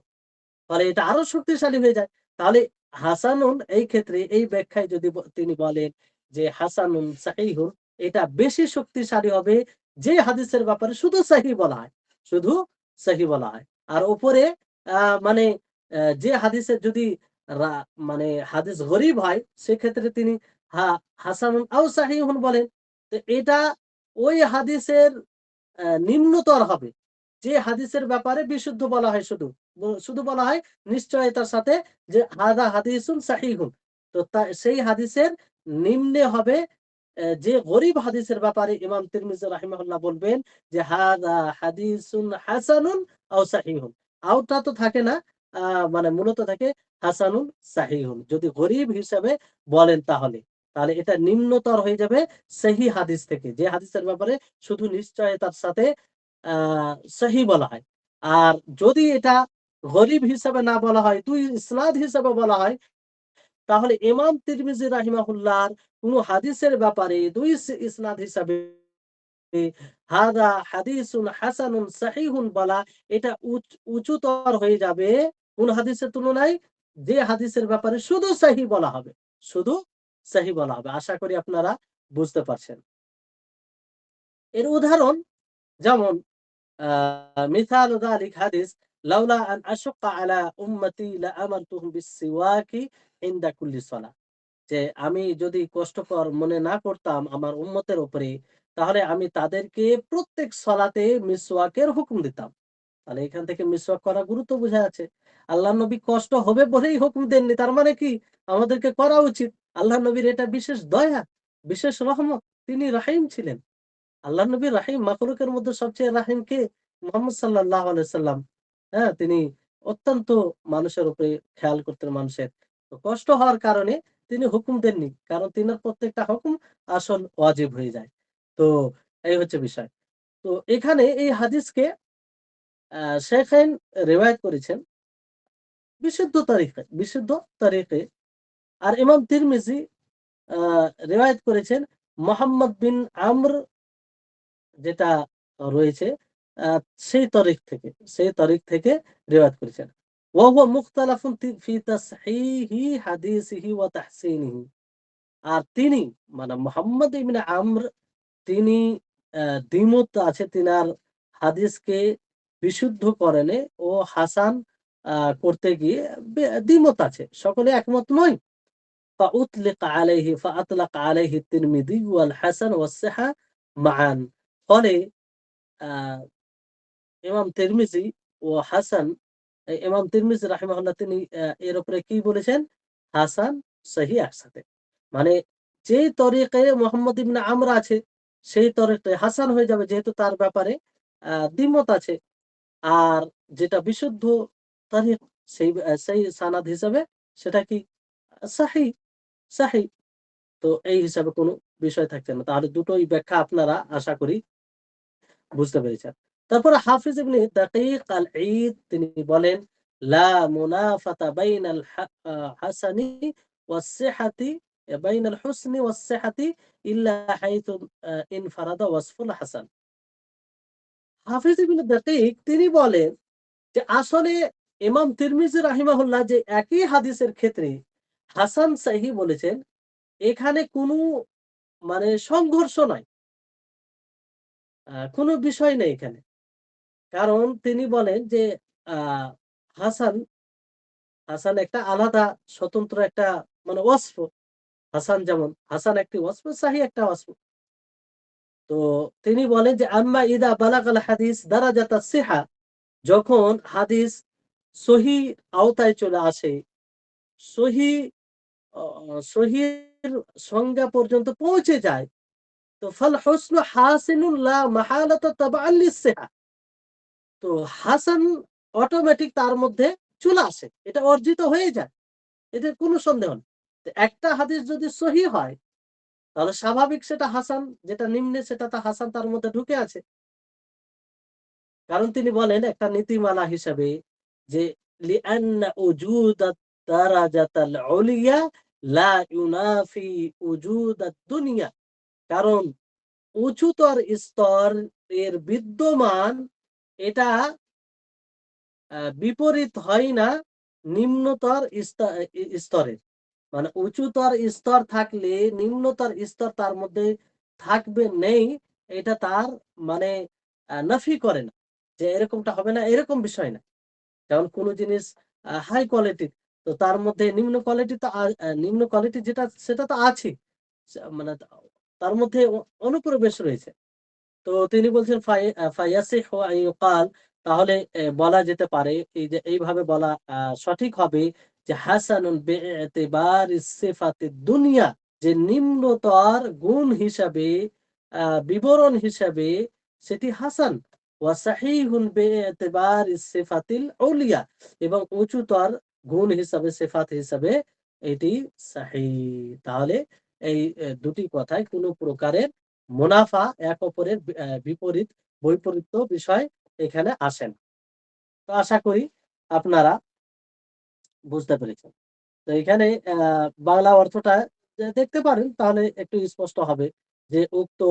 ফলে এটা আরো শক্তিশালী হয়ে যায়। তাহলে হাসানুন এই ক্ষেত্রে এই ব্যাখ্যায় যদি তিনি বলেন যে হাসানুন সাহিহুন, এটা বেশি শক্তিশালী হবে যে হাদিসের ব্যাপারে শুধু সহিহ বলা হয়। শুধু সহিহ বলা হয়। আর উপরে মানে যে হাদিসের যদি রা মানে হাদিস গরীব হয়, সেক্ষেত্রে তিনি হা হাসানুন আও সাহিহুন বলেন। তো এটা ওই হাদিসের নিম্নতর হবে। যে হাদিসের ব্যাপারে বিশুদ্ধ বলা হয় শুধু। শুধু বলা হয় নিশ্চয়তার সাথে যে হাযা হাদিসুন সাহিহুন। তো সেই হাদিসের নিম্নে হবে যে গরীব হাদিসের ব্যাপারে ইমাম তিরমিজি রাহিমাহুল্লাহ বলবেন যে হাযা হাদিসুন হাসানুন আও সাহিহুন। আওটা তো থাকে না, আ মানে মূলত থাকে হাসানুন সাহিহুন। যদি গরীব হিসেবে বলেন তাহলে। তাহলে এটা নিম্নতর হয়ে যাবে সহিহ হাদিস থেকে। যে হাদিসের ব্যাপারে শুধু নিশ্চয়তার সাথে আ সহিহ বলা হয়। আর যদি এটা গরীব হিসাবে না বলা হয়, ২ ইসনাদ হিসাবে বলা হয়, তাহলে ইমাম তিরমিজি রাহিমাহুল্লাহর কোন হাদিসের ব্যাপারে ২ ইসনাদ হিসাবে হাযা হাদিসুন হাসানুন সাহিহুন বলা, এটা উঁচুতর হয়ে যাবে কোন হাদিসের তুলনায়? যে হাদিসের ব্যাপারে শুধু সহিহ বলা হবে। শুধু সহিহ বলা হবে। আশা করি আপনারা বুঝতে পারছেন। এর উদাহরণ যেমন مثال ذلك حديث لولا أن أشق على أمتي لأمرتهم بالسواك عند كل صلاة. যে আমি যদি কষ্টকর মনে না করতাম আমার উম্মতের উপরে, তাহলে আমি তাদেরকে প্রত্যেক সলাতে মিসওয়াকের হুকুম দিতাম। তাহলে এখান থেকে মিসওয়াক করা গুরুত্ব বোঝা যাচ্ছে। আল্লাহ নবী কষ্ট হবে বলেই হুকুম দেননি। তার মানে কি আমাদেরকে করা উচিত। আল্লাহ নবীর এটা বিশেষ দয়া, বিশেষ রহমত। তিনি রাহিম ছিলেন। আল্লাহ নবী রাহিম, মাখলুকের মধ্যে সবচেয়ে রাহিম কে? মুহাম্মদ সাল্লাল্লাহু আলাইহি সাল্লাম। হ্যাঁ, তিনি অত্যন্ত মানুষের উপরে খেয়াল করতেন মানুষের। তো কষ্ট হওয়ার কারণে তিনি হুকুম দেননি। কারণ তিনার প্রত্যেকটা হুকুম আসল ওয়াজিব হয়ে যায়। তো এই হচ্ছে বিষয়। তো এখানে এই হাদিসকে শেখাইন রিওয়ায়াত করেছেন বিশুদ্ধ তারিখে। আর ইমাম তিরমিজি রিওয়ায়াত করেছেন মোহাম্মদ বিন আমর, যেটা রয়েছে আহ, সেই তারিখ থেকে রিওয়ায়াত করেছেন। ওয়াহুয়া মুখতালাফুন ফি তাসহিহি হাদিসিহি ওয়া তাহসিনিহি। আর তিনি মানে মোহাম্মদ ইবনে আমর, তিনি দ্বিমত আছে তিনার হাদিসকে বিশুদ্ধ করেনে ও হাসান করতে গিয়ে দ্বিমত আছে, সকলে একমত নয়। فأطلق عليه الترمذي والحسن والصحة معا। ফলে আহ, ইমাম তিরমিজি ও হাসান, ইমাম তিরমিজি রাহিমাহুল্লাহ তিনি এর উপরে কি বলেছেন? হাসান সহি একসাথে। মানে যেই তরিকে মোহাম্মদ ইবনে আমর আছে সেই তরিকে হাসান হয়ে যাবে, যেহেতু তার ব্যাপারে দ্বিমত আছে। আর যেটা বিশুদ্ধ তারিখ সেই সানাদ হিসাবে সেটা কি? সাহি সাহি। তো এই হিসাবে কোনো বিষয় থাকছে না। তাহলে দুটোই ব্যাখ্যা আপনারা আশা করি বুঝতে পেরেছেন। তারপরে হাফিজ ইবনে দাকিক আল ঈদ তিনি বলেন, লা মুনাফাতা বাইনাল হাসানি ওয়াস সিহাতি, বাইনাল হুসনি ওয়াস সিহাতি ইল্লা হাইথু ইনফারাদা ওয়াসফুল হাসান। হাফিজ ইবনে দাকিক তিনি বলেন যে আসলে ইমাম তিরমিজি রাহিমাহুল্লাহ যে একই হাদিসের ক্ষেত্রে হাসান সহি বলেছেন, এখানে কোনো মানে সংঘর্ষ নাই, কোনো বিষয় নেই এখানে। কারণ তিনি বলেন যে আহ, হাসান হাসান একটা আলাদা স্বতন্ত্র একটা মানে ওয়াসফ। হাসান যেমন হাসান একটি ওয়াসফ, সাহি একটা ওয়াসফ। তো তিনি বলেন যে আম্মা ইদা বালাগাল হাদিস দারাজাতা সিহা, যখন হাদিস সহি আওতায় চলে আসে, সহি সহির সংজ্ঞা পর্যন্ত পৌঁছে যায়, তো ফাল হুসনু হাসিনুন লা মাহালাতা তাবাআন লিসসিহা। তো হাসান অটোমেটিক তার মধ্যে চলে আসে, এটা অর্জিত হয়ে যায়, এতে কোনো সন্দেহ নেই। তো একটা হাদিস যদি সহি হয় তাহলে স্বাভাবিক সেটা হাসান, যেটা নিম্নে সেটা তা হাসান তার মধ্যে ঢুকে আছে। কারণ তিনি বলেন একটা নীতিমালা হিসাবে যে লিআন্না উজুদাত দারাজাতাল উলিয়া লা ইউনাফি উজুদাদ দুনিয়া। কারণ উচ্চতর স্তর এর বিদ্যমান, এটা বিপরীত হয় না নিম্নতর স্তরের। মানে উঁচুতর স্তর থাকলে নিম্নতর স্তর তার মধ্যে থাকবে নেই, এটা তার মানে নাফি করে না যে এরকমটা হবে না, এরকম বিষয় না। যেমন কোনো জিনিস হাই কোয়ালিটির, তো তার মধ্যে নিম্ন কোয়ালিটি তো নিম্ন কোয়ালিটি যেটা সেটা তো আছে, মানে তার মধ্যে অনুপ্রবেশ রয়েছে। তো তিনি বলছেন ফায়াসিহু আন ইউকাল, তাহলে বলা যেতে পারে এই যে এইভাবে বলা সঠিক হবে যে হাসানুন বিইতিবারিস সিফাতিদ দুনিয়া, যে নিম্নতর গুণ হিসাবে বিবরণ হিসাবে সেটি হাসান, ওয়া সাহিহুন বিইতিবারিস সিফাতিল উলিয়া, এবং উচ্চতর গুণ হিসাবে সিফাত হিসাবে এটি সহিহ। তাহলে এই দুটি কথায় কোনো প্রকারের মুনাফা, এক অপরের বিপরীত বৈপরীত্য বিষয় এখানে আসে না। তো আশা করি আপনারা বুঝতে পেরেছেন। তো এখানে বাংলা অর্থটা দেখতে পারেন, তাহলে একটু স্পষ্ট হবে যে উক্ত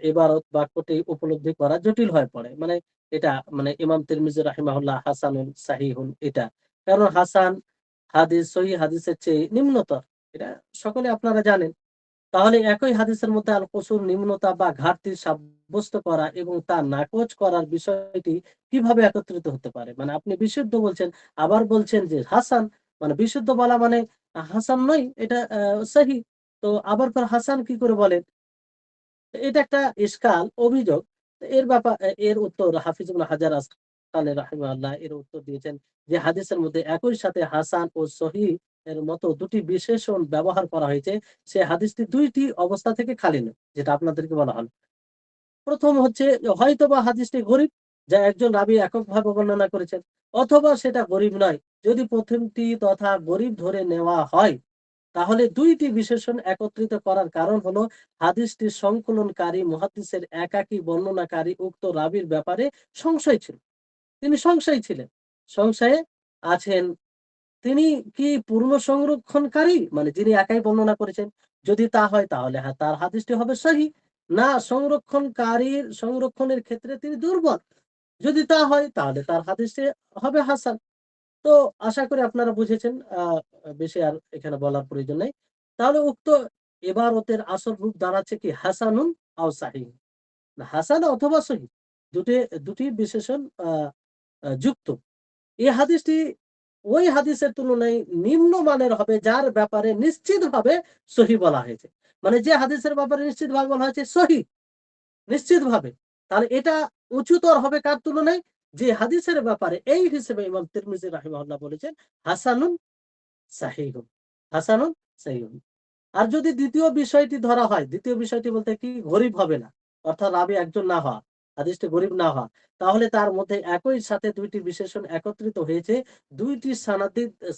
ইবারত বাক্যটি উপলব্ধি করা জটিল হয়ে পড়ে। মানে এটা মানে ইমাম তিরমিজি রাহিমাহুল্লাহ হাসানুন সাহিহুন, এটা কারণ হাসান হাদিস সহিহ হাদিসের চেয়ে নিম্নতর, এটা সকলে আপনারা জানেন। তাহলে একই হাদিসের মধ্যে আল কসুর, নিম্নতা বা ঘাটতি সাব্যস্ত করা এবং তা নাকচ করার বিষয়টি কিভাবে একত্রিত হতে পারে? মানে আপনি বিশুদ্ধ বলছেন, আবার বলছেন যে হাসান, মানে বিশুদ্ধ বলা মানে হাসান নয়, এটা সহি। তো আবার পর হাসান কি করে বলেন? এটা একটা ইশকাল, অভিযোগ। এর ব্যাপার এর উত্তর হাফিজ ইবনে হাজার আসকালানি রাহিমাহুল্লাহ এর উত্তর দিয়েছেন যে হাদিসের মধ্যে একই সাথে হাসান ও সহিহ এর মতো দুটি বিশেষণ ব্যবহার করা হয়েছে, সে হাদিসটি দুইটি অবস্থা থেকে খালি নয়, যেটা আপনাদেরকে বলা হলো। প্রথম হচ্ছে হয়তোবা হাদিসটি গরীব, যা একজন রাবী এককভাবে বর্ণনা করেছেন, অথবা সেটা গরীব নয়। যদি প্রথমটি তথা গরীব ধরে নেওয়া হয়, তাহলে দুইটি বিশেষণ একত্রিত করার কারণ হলো হাদিসটি সংকলনকারী মুহাদ্দিসের একাকী বর্ণনাকারী উক্ত রাবীর ব্যাপারে সংশয় ছিল। তিনি সংশয়ী ছিলেন, সংশয়ে আছেন। তিনি কি পূর্ণ সংরক্ষণকারী, মানে যিনি একাই বর্ণনা করেছেন? যদি তা হয় তাহলে তার হাদিসটি হবে সহিহ। না, সংরক্ষণের ক্ষেত্রে তিনি দুর্বল। যদি তা হয় তাহলে তার হাদিসটি হবে হাসান। তো আশা করি আপনারা বুঝেছেন। বেশি আর এখানে বলার প্রয়োজন নাই। তাহলে উক্ত ইবারতের আসল রূপ দাঁড়াচ্ছে কি? হাসানুন আও সাহিহ। হাসান অথবা সহিহ, দুটি দুটি বিশেষণ যুক্ত। এই হাদিসটি ওই হাদিসের তুলনায় নিম্নমানের হবে যার ব্যাপারে নিশ্চিতভাবে সহিহ বলা হয়েছে। মানে যে হাদিসের ব্যাপারে নিশ্চিতভাবে বলা হয়েছে সহিহ, নিশ্চিতভাবে, তাহলে এটা উঁচুতর হবে কার তুলনায়? যে হাদিসের ব্যাপারে এই হিসেবে ইমাম তিরমিজি রাহিমাহুল্লাহ বলেছেন হাসানুন সাহিহুন, হাসানুন সাহিহুন। আর যদি দ্বিতীয় বিষয়টি ধরা হয়, দ্বিতীয় বিষয়টি বলতে কি? গরীব হবে না, অর্থাৎ রাবী একজন না হওয়া, হাদিসটি গরীব না হওয়া, তাহলে তার মধ্যে একই সাথে দুইটি বিশেষণ একত্রিত হয়েছে দুইটি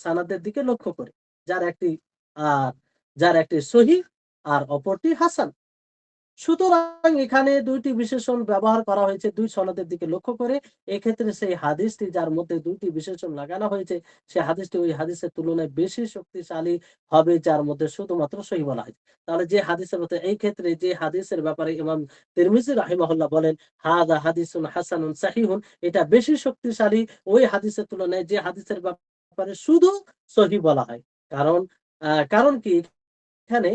সানাদের দিকে লক্ষ্য করে, যার একটি আহ যার একটি সহিহ আর অপরটি হাসান। সুতরাং এখানে দুইটি বিশেষণ ব্যবহার করা হয়েছে দুই সনদের দিকে লক্ষ্য করে। এক্ষেত্রে সেই হাদিসটি যার মধ্যে দুইটি বিশেষণ লাগানো হয়েছে, সে হাদিসটি ওই হাদিসের তুলনায় বেশি শক্তিশালী হবে যার মধ্যে শুধুমাত্র সহিহ বলা হয়েছে। তাহলে যে হাদিসের মধ্যে, এই ক্ষেত্রে যে হাদিসের ব্যাপারে ইমাম তিরমিজি রাহিমাহুল্লাহ বলেন হাদা হাদিসুন হাসানুন সাহিহুন, এটা বেশি শক্তিশালী ওই হাদিসের তুলনায় যে হাদিসের ব্যাপারে শুধু সহিহ বলা হয়। কারণ কারণ কি? এখানে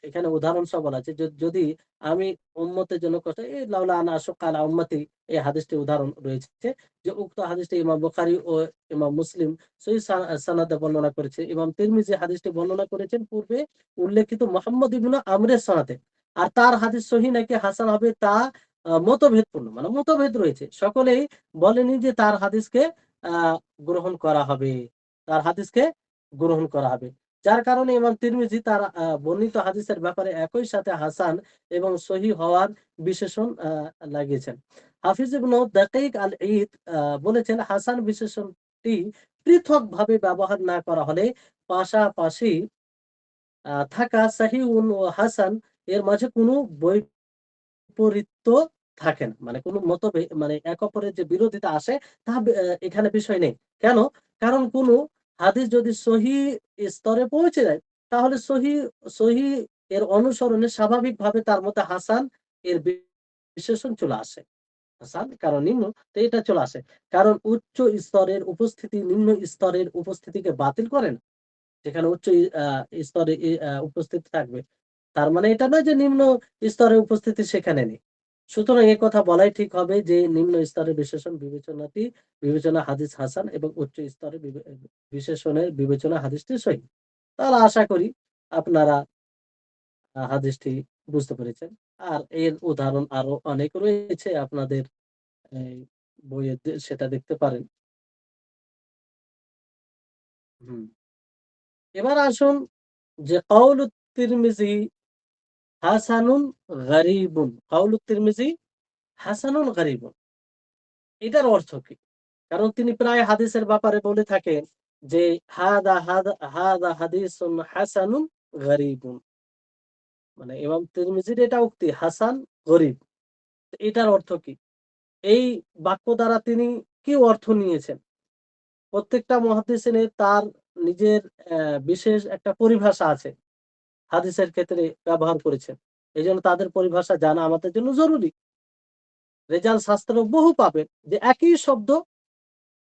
এখানে উদাহরণ সহ বলা আছে, যদি আমি উম্মতের জন্য কষ্ট, এই লাউলা আনা আশুক্কা আলা উম্মতি, এই হাদিসটি উদাহরণ রয়েছে, যে উক্ত হাদিসটি ইমাম বুখারী ও ইমাম মুসলিম সহিহ সানাদে বর্ণনা করেছে। ইমাম তিরমিজি হাদিসটি বর্ণনা করেছেন পূর্বে উল্লেখিত মুহাম্মদ ইবনে আমরের সনদে। আর তার হাদিস সহিহ নাকি হাসান হবে তা মতভেদপূর্ণ, মানে মতভেদ রয়েছে। সকলেই বলেনি যে তার হাদিসকে আহ গ্রহণ করা হবে, তার হাদিসকে গ্রহণ করা হবে। যার কারণে ইমাম তিরমিজি তার বর্ণিত হাদিসের ব্যাপারে একই সাথে হাসান এবং সহিহ হওয়ার বিশেষণ লাগিয়েছেন। হাফিজ ইবনে দাকিক আল ঈদ বলেছেন হাসান বিশেষণটি পৃথকভাবে ব্যবহার না করা হলে পাশাপাশি থাকা সহিহুন ও হাসান এর মাঝে কোনো বৈপরীত্য থাকে না, মানে কোনো মানে এক অপরের যে বিরোধিতা আসে তা এখানে বিষয় নেই। কেন? কারণ কোনো হাদিস যদি সহিহ স্তরে পৌঁছে যায়, তাহলে সহিহ সহিহ এর অনুসরণে স্বাভাবিকভাবে তার মধ্যে হাসান এর বিশেষণ চলে আসে। হাসান কারণ নিম্ন, তো এটা চলে আসে। কারণ উচ্চ স্তরের উপস্থিতি নিম্ন স্তরের উপস্থিতিকে বাতিল করে না। যেখানে উচ্চ স্তরে উপস্থিত থাকবে, তার মানে এটা নয় যে নিম্ন স্তরের উপস্থিতি সেখানে নেই। সুতরাং এই কথা বলাই ঠিক হবে যে নিম্ন স্তরের বিবেচনা হাদিস হাসান এবং উচ্চ স্তরের বিশেষণের বিবেচনা হাদিসটি সহিহ। তাহলে আশা করি আপনারা হাদিসটি বুঝতে পেরেছেন। আর এর উদাহরণ আরো অনেক রয়েছে, আপনাদের এই বইয়ে সেটা দেখতে পারেন। হুম। এবার আসুন যে কাউলুত তিরমিজি হাসানুন গারিবুন, কাউলুত তিরমিজি হাসানুন গারিবুন, এটার অর্থ কি? কারণ তিনি প্রায় হাদিসের ব্যাপারে বলে থাকেন যে হাদা হাদিসুন হাসানুন গারিবুন, মানে ইমাম তিরমিজির এটা উক্তি হাসান গরিব। এটার অর্থ কি? এই বাক্য দ্বারা তিনি কি অর্থ নিয়েছেন? প্রত্যেকটা মুহাদ্দিসিনের তার নিজের বিশেষ একটা পরিভাষা আছে, হাদিসের ক্ষেত্রে ব্যবহার করেছেন। এজন্য তাদের পরিভাষা জানা আমাদের জন্য জরুরি। রেজাল শাস্ত্র বহু পাবেন যে একই শব্দ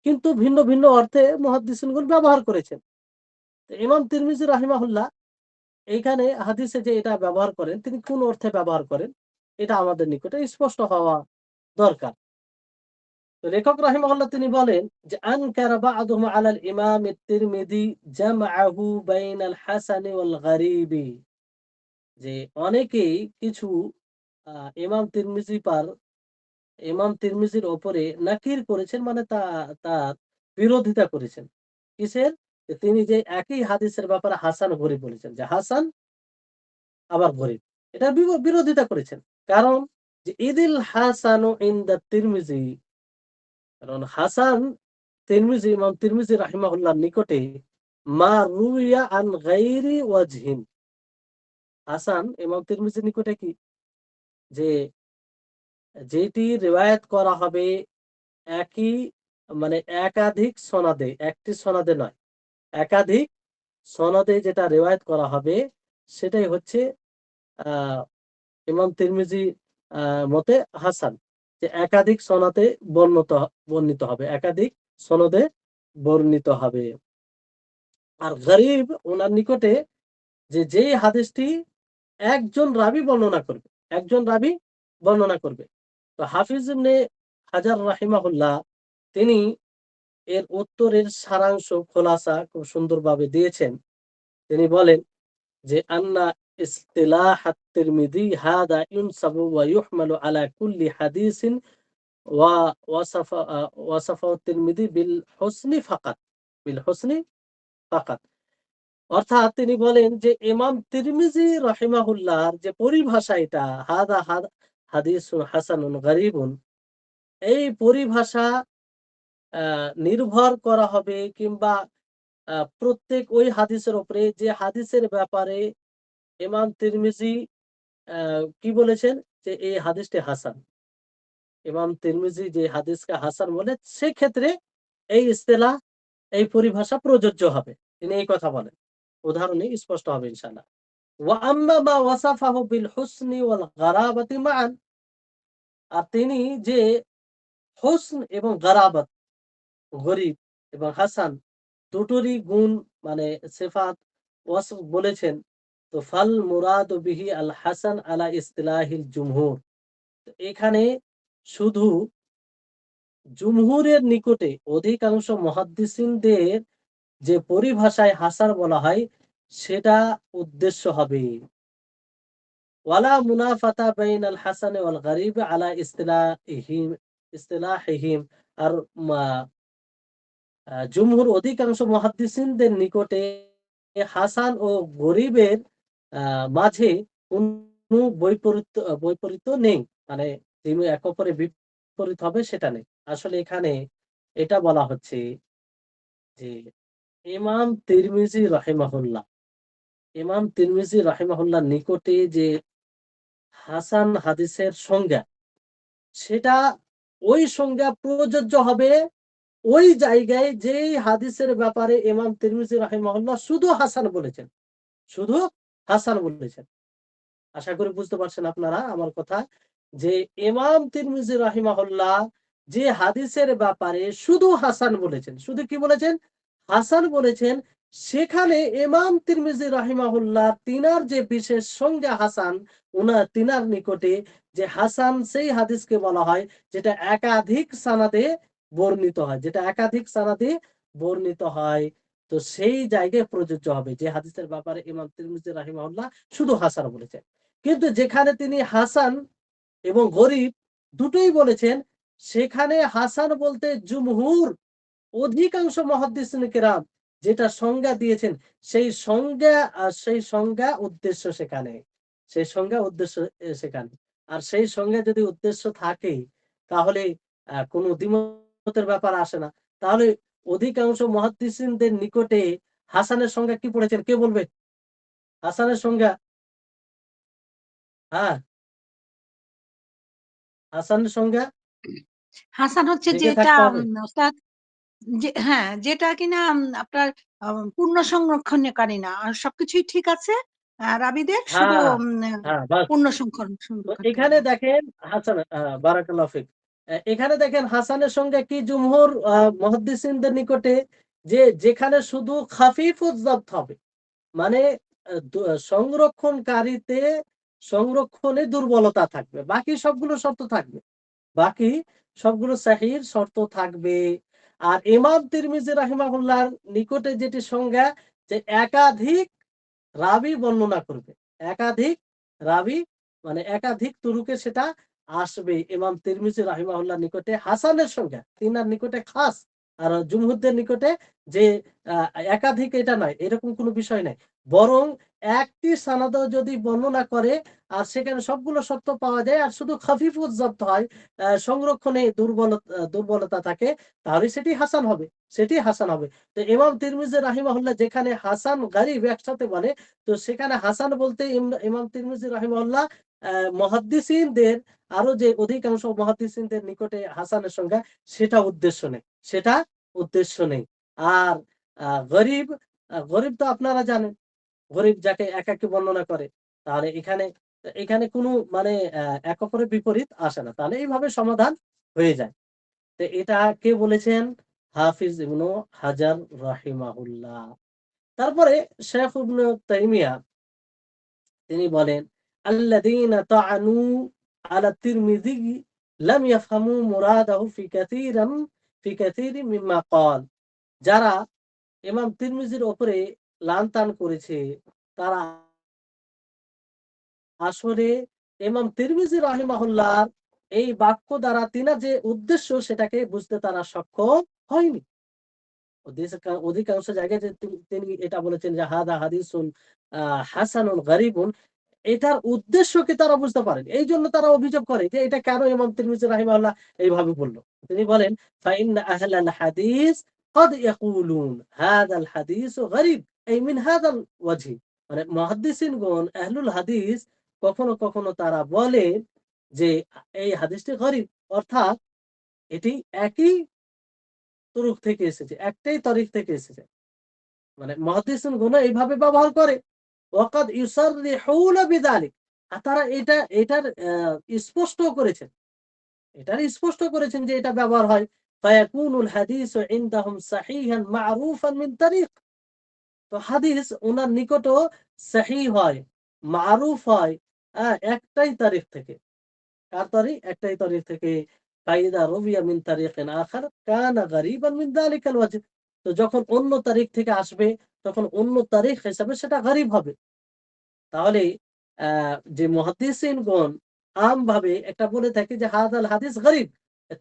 কিন্তু ভিন্ন ভিন্ন অর্থে মুহাদ্দিসিনগণ ব্যবহার করেছেন। তো ইমাম তিরমিজি রাহিমাহুল্লাহ এইখানে হাদিসে যে এটা ব্যবহার করেন, তিনি কোন অর্থে ব্যবহার করেন এটা আমাদের নিকটে স্পষ্ট হওয়া দরকার। তো লেখক রাহিমাহুল্লাহ তিনি বলেন যে আনকারা বা'দুহুম আলাল ইমাম তিরমিজি জামআহু বাইনাল হাসানি ওয়াল গারিবি, যে অনেকেই কিছু ইমাম ইমাম তিরমিজির ওপরে নাকির করেছেন, মানে তার বিরোধিতা করেছেন। কিসের? যে তিনি যে একই হাদিসের ব্যাপারে হাসান গরীব বলেছেন, যে হাসান আবার গরীব, এটা বিরোধিতা করেছেন। কারণ যে ইদিল হাসানু ইনদা তিরমিজি, কারণ হাসান ইমাম তিরমিজি রাহিমাহুল্লাহর নিকটে মা রুইয়া আন গাইরি ওয়াজহিন। হাসান ইমাম তিরমিজির নিকটে কি, যে যেটি রিওয়ায়াত করা হবে একই মানে একাধিক সনদে, একটি সনদে নয়, একাধিক সনদে যেটা রিওয়ায়াত করা হবে সেটাই হচ্ছে আহ ইমাম তিরমিজি মতে হাসান, যে একাধিক সনদে বর্ণিত হবে, একাধিক সনদে বর্ণিত হবে। আর গরিব ওনার নিকটে যেই হাদিসটি একজন রাবী বর্ণনা করবে, একজন রাবী বর্ণনা করবে। তো হাফিজ ইবনে হাজার রাহিমাহুল্লাহ তিনি এর উত্তরের সারাংশ খোলাসা খুব সুন্দরভাবে দিয়েছেন। তিনি বলেন যে আন্না ইসতিলাহ আত-তিরমিজি হাদা ইউনসাবু ওয়া ইউহমালু আলা কুল্লি হাদিসিন ওয়া ওয়াসাফা আত-তিরমিজি বিল হুসনি ফাকাত, বিল হুসনি ফাকাত। অর্থাৎ তিনি বলেন যে ইমাম তিরমিজি রাহিমাহুল্লাহর যে পরিভাষা, এটা হাদা হাদিসুন হাসানুন গরিবুন, এই পরিভাষা নির্ভর করা হবে কিংবা প্রত্যেক ওই হাদিসের উপরে যে হাদিসের ব্যাপারে ইমাম তিরমিজি কি বলেছেন যে এই হাদিসটি হাসান। ইমাম তিরমিজি যে হাদিসকে হাসান বলে সেক্ষেত্রে এই ইস্তেলাহ, এই পরিভাষা প্রযোজ্য হবে। তিনি এই কথা বলেন, উদাহরণে স্পষ্ট হবে ইনশাআল্লাহ। ওয়া আম্মা মা ওয়াসাফাহু বিল হুসনি ওয়াল গারাবাতি মা'আন, আর তিনি যে হুসন এবং গারাবাত, গরীব এবং হাসান দুটোরই গুণ মানে সিফাত ওয়াসফ বলেছেন, তো ফাল মুরাদু বিহি আল হাসান আলা ইসতিলাহিল জুমহুর। এখানে শুধু জুমহুরের নিকটে অধিকাংশ মুহাদ্দিসিনদের যে পরিভাষায় হাসান বলা হয় সেটা উদ্দেশ্য হবে। ওয়ালা মুনাফাতা বাইনাল হাসান ওয়াল গরিব আলা ইসতিলাহিহিম। আর জুমহুর অধিকাংশ মুহাদ্দিসিনদের নিকটে হাসান ও গরিবের মাঝে কোনো বৈপরীত্য নেই, মানে তিনি এক অপরের বিপরীত হবে সেটা নেই। আসলে এখানে এটা বলা হচ্ছে যে ইমাম তিরমিজি রাহিমাহুল্লাহ, ইমাম তিরমিজি রাহিমাহুল্লাহ নিকটে যে হাসান হাদিসের সংজ্ঞা, সেটা ওই সংজ্ঞা প্রযোজ্য হবে ওই জায়গায় যেই হাদিসের ব্যাপারে ইমাম তিরমিজি রাহিমাহুল্লাহ শুধু হাসান বলেছেন, শুধু হাসান বলেছেন। আশা করি বুঝতে পারছেন আপনারা আমার কথা, যে ইমাম তিরমিজি রাহিমাহুল্লাহ যে হাদিসের ব্যাপারে শুধু হাসান বলেছেন, শুধু কি বলেছেন, হাসান বলেছেন, সেখানে ইমাম তিরমিজি রাহিমাহুল্লাহ তিনার যে বিশেষ সংজ্ঞা হাসান, তিনার নিকটে যে হাসান সেই হাদিসকে বলা হয় যেটা একাধিক সানাদে বর্ণিত হয়, যেটা একাধিক সানাদে বর্ণিত হয়। তো সেই জায়গায় প্রযোজ্য হবে যে হাদিসের ব্যাপারে ইমাম তিরমিজি রাহিমাহুল্লাহ শুধু হাসান বলেছেন। কিন্তু যেখানে তিনি হাসান এবং গরীব দুটোই বলেছেন, সেখানে হাসান বলতে জুমহুর অধিকাংশ মুহাদ্দিসিন কেরাম যেটা সংজ্ঞা দিয়েছেন, সেই সংজ্ঞা উদ্দেশ্য সেখানে, সেই সংজ্ঞা উদ্দেশ্য সেখানে। আর সেই সংজ্ঞা যদি উদ্দেশ্য থাকে তাহলে কোনো দ্বিমতের ব্যাপার আসে না। তাহলে অধিকাংশ মুহাদ্দিসিনদের নিকটে হাসানের সংজ্ঞা কি পড়েছেন কে বলবে? হাসানের সংজ্ঞা, হ্যাঁ, হাসানের সংজ্ঞা হাসান হচ্ছে জেগে যেটা থাকতে হবে। ওস্তাদ, হ্যাঁ, যেটা কিনা আপনার পূর্ণ সংরক্ষণকারী না। আর সবকিছুই ঠিক আছে। রাবীদের শুধু হ্যাঁ, হ্যাঁ, বাস। পূর্ণ তো সংরক্ষণকারী এখানে না। দেখেন হাসান, বারাকাল্লাহু ফিক। এখানে দেখেন হাসানের সঙ্গে কি জুমহুর মুহাদ্দিসিনদের নিকটে যে যেখানে শুধু খাফিফুজ যাbt হবে, মানে সংরক্ষণকারীতে সংরক্ষণে দুর্বলতা থাকবে, বাকি সবগুলো শর্ত থাকবে, বাকি সবগুলো সহির শর্ত থাকবে। আর ইমাম তিরমিজি রাহিমাহুল্লাহর নিকটে যেটি সংজ্ঞা, যে একাধিক রাবী বর্ণনা করবে, একাধিক রাবী মানে একাধিক তুরুকে সেটা আসবে। ইমাম তিরমিজি রাহিমাহুল্লাহ নিকটে হাসানের সংজ্ঞা, তিনার নিকটে খাস আর জুমহুরদের নিকটে যে একাধিক এটা নয়, এরকম কোনো বিষয় নাই। বরং একটি সানাদও যদি বর্ণনা করে আর সেখানে সবগুলো সত্য পাওয়া যায় আর শুধু খাফিফুজ জব্দ হয়, সংরক্ষণে দুর্বলতা থাকে, তাহলে সেটি হাসান হবে, সেটি হাসান হবে। তো ইমাম তিরমিজি রাহিমাহুল্লাহ যেখানে হাসান গারিব একসাথে বলে, তো সেখানে হাসান বলতে ইমাম তিরমিজি রাহিমাহুল্লাহ মুহাদ্দিসিনদের, আরো যে অধিকাংশ মুহাদ্দিসিনদের নিকটে হাসানের সংজ্ঞা সেটা উদ্দেশ্য নেই, সেটা উদ্দেশ্য নেই। আর গরিব, গরিব তো আপনারা জানেন, গরিব যাকে একাকী বর্ণনা করে, তাহলে এখানে এখানে কোনো মানে এক অপরের বিপরীত আসে না, তাহলে এইভাবে সমাধান হয়ে যায়। তো এটা কে বলেছেন? হাফিজ ইবনু হাজার রাহিমাহুল্লাহ। তারপরে শেখ ইবনু তাইমিয়া তিনি বলেন, আল্লাযীনা তাআনু আলা তিরমিযি লাম ইয়াফহামু মুরাদাহু ফি কাসীরিন মিম্মা ক্বাল। যারা ইমাম তিরমিজির উপরে লান-তান করেছে, তারা আসলে ইমাম তিরমিজি রাহিমাহুল্লাহর এই বাক্য দ্বারা তিনার যে উদ্দেশ্য সেটাকে বুঝতে তারা সক্ষম হয়নি। অধিকাংশ জায়গায় যে তিনি এটা বলেছেন যে হাদা হাদিসুন হাসানুন গরীবুন, এটার উদ্দেশ্য কি তারা বুঝতে পারেন। এইজন্য তারা অভিযোগ করে যে এটা কেন ইমাম তিরমিজি রাহিমাহুল্লাহ এইভাবে বলল। তিনি বলেন, ফাইন্না আহলাল হাদিস قد يقولون هذا الحديث غريب এই মিন হাদাল ওয়াজহি। মানে মুহাদ্দিসিনগণ আহলুল হাদিস কখনো কখনো তারা বলে যে এই হাদিসটি গরীব, অর্থাৎ এটি একই তুরুক থেকে এসেছে, একটাই তারিখ থেকে এসেছে। মানে মুহাদ্দিসিনগণ এইভাবে ব্যবহার করে। ওয়াকাদ ইউসাররিহুনা বিযালিক। আর তারা এটার স্পষ্ট করেছেন। এটার স্পষ্ট করেছেন যে এটা ব্যবহার হয়। ফায়াকুনুল হাদিসু ইনদাহুম সাহিহান মা'রুফান মিন তারিক। তো হাদিস উনার নিকটও সহিহ হয়, মারুফ হয় একটাই তারিখ থেকে। কার তারিখ? একটাই তারিখ থেকে। ফাইদা রুবিয়া মিন তারিকিন আখার কানা গরীবান মিন যালিকাল ওয়াজহ। তো যখন অন্য তারিখ থেকে আসবে তখন অন্য তারিখ হিসাবে সেটা গরীব হবে। তাহলে যে মুহাদ্দিসিনগণ আমভাবে একটা বলে থাকে যে হাযাল হাদিস গরীব।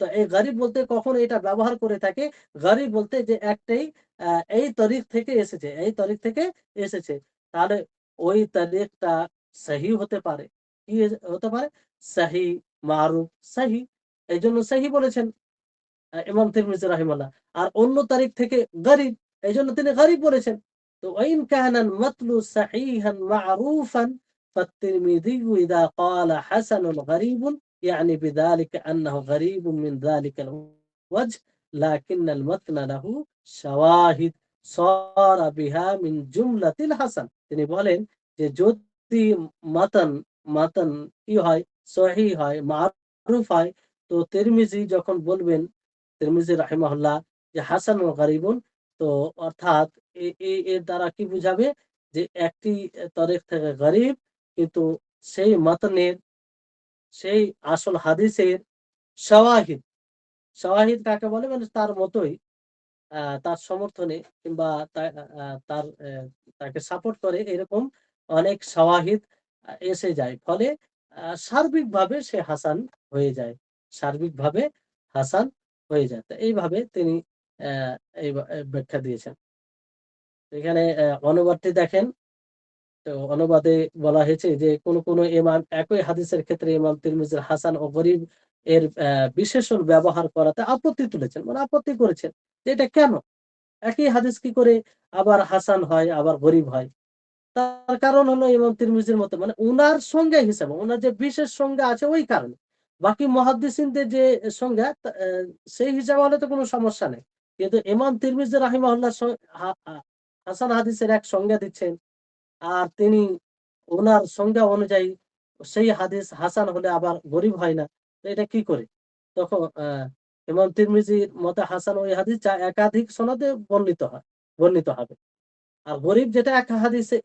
তো এই গরীব বলতে কখন এটা ব্যবহার করে থাকে? গরীব বলতে যে একটাই আ এই তারিখ থেকে এসেছে, এই তারিখ থেকে এসেছে। তাহলে ওই তারিখটা সহিহ হতে পারে। কি হতে পারে? সহিহ, মারুফ, সহিহ। এইজন্য সহিহ বলেছেন ইমাম তিরমিজি রাহিমাহুল্লাহ। আর অন্য তারিখ থেকে গরীব, এইজন্য তিনি গরীব বলেছেন। তো ওয়াইন কানাল মাতলু সাহিহান মা'রুফান ফাত-তিরমিজি ইযা ক্বালা হাসানুন গরীবুন ইয়ানি বিযালিকা আন্নাহু গরীবুন মিন যালিকাল ওয়াজহ লাকিন্নাল মাতনা লাহু শাওয়াহিদ সারা বিহা মিন জুমলাতিল হাসান। তিনি বলেন যে যদি মাতান মাতান কি হয়? সহিহ হয়, মা'রুফ হয়, তো তিরমিজি যখন বলবেন, তিরমিজি রাহিমাহুল্লাহ, যে হাসান ও গরীবুন, তো অর্থাৎ এর দ্বারা কি বুঝাবে? যে একটি তারিখ থেকে গরীব, কিন্তু সেই মাতনের, সেই আসল হাদিসের শাওয়াহিদ, শাওয়াহিদ কাকে বলে? মানে তার মতোই তার সমর্থনে কিংবা তা তার তাকে সাপোর্ট করে এরকম অনেক শাওয়াহিদ এসে যায়। ফলে সার্বিকভাবে সে হাসান হয়ে যায়। সার্বিকভাবে হাসান হয়ে যায়। তো এইভাবে তিনি অ্যা এই ব্যাখ্যা দিয়েছেন। এখানে অনুবাদটি দেখেন। তো অনুবাদে বলা হয়েছে যে কোন ইমাম একই হাদিসের ক্ষেত্রে ইমাম তিরমিজির হাসান ও গরীব এর বিশেষণ ব্যবহার করাতে আপত্তি তুলেছেন। মানে আপত্তি করেছেন যে এটা কেন? একই হাদিস কি করে আবার হাসান হয়, আবার গরীব হয়? তার কারণ হলো ইমাম তিরমিজির মতে, মানে উনার সংজ্ঞা হিসাবে, উনার যে বিশেষ সংজ্ঞা আছে ওই কারণে। বাকি মুহাদ্দিসিনদের যে সংজ্ঞা সেই হিসাবে হলে তো কোনো সমস্যা নেই। কিন্তু ইমাম তিরমিজি রাহিমাহুল্লাহ হাসান হাদিসের এক সংজ্ঞা দিচ্ছেন। আর তিনি উনার সংজ্ঞা অনুযায়ী সেই হাদিস হাসান হলে আবার গরীব হয় না। তো এটা কি করে? তখন ইমাম তিরমিজির মতে হাসান ওই হাদিস যা একাধিক সনদে বর্ণিত হবে। আর গরীব যেটা এক হাদিসে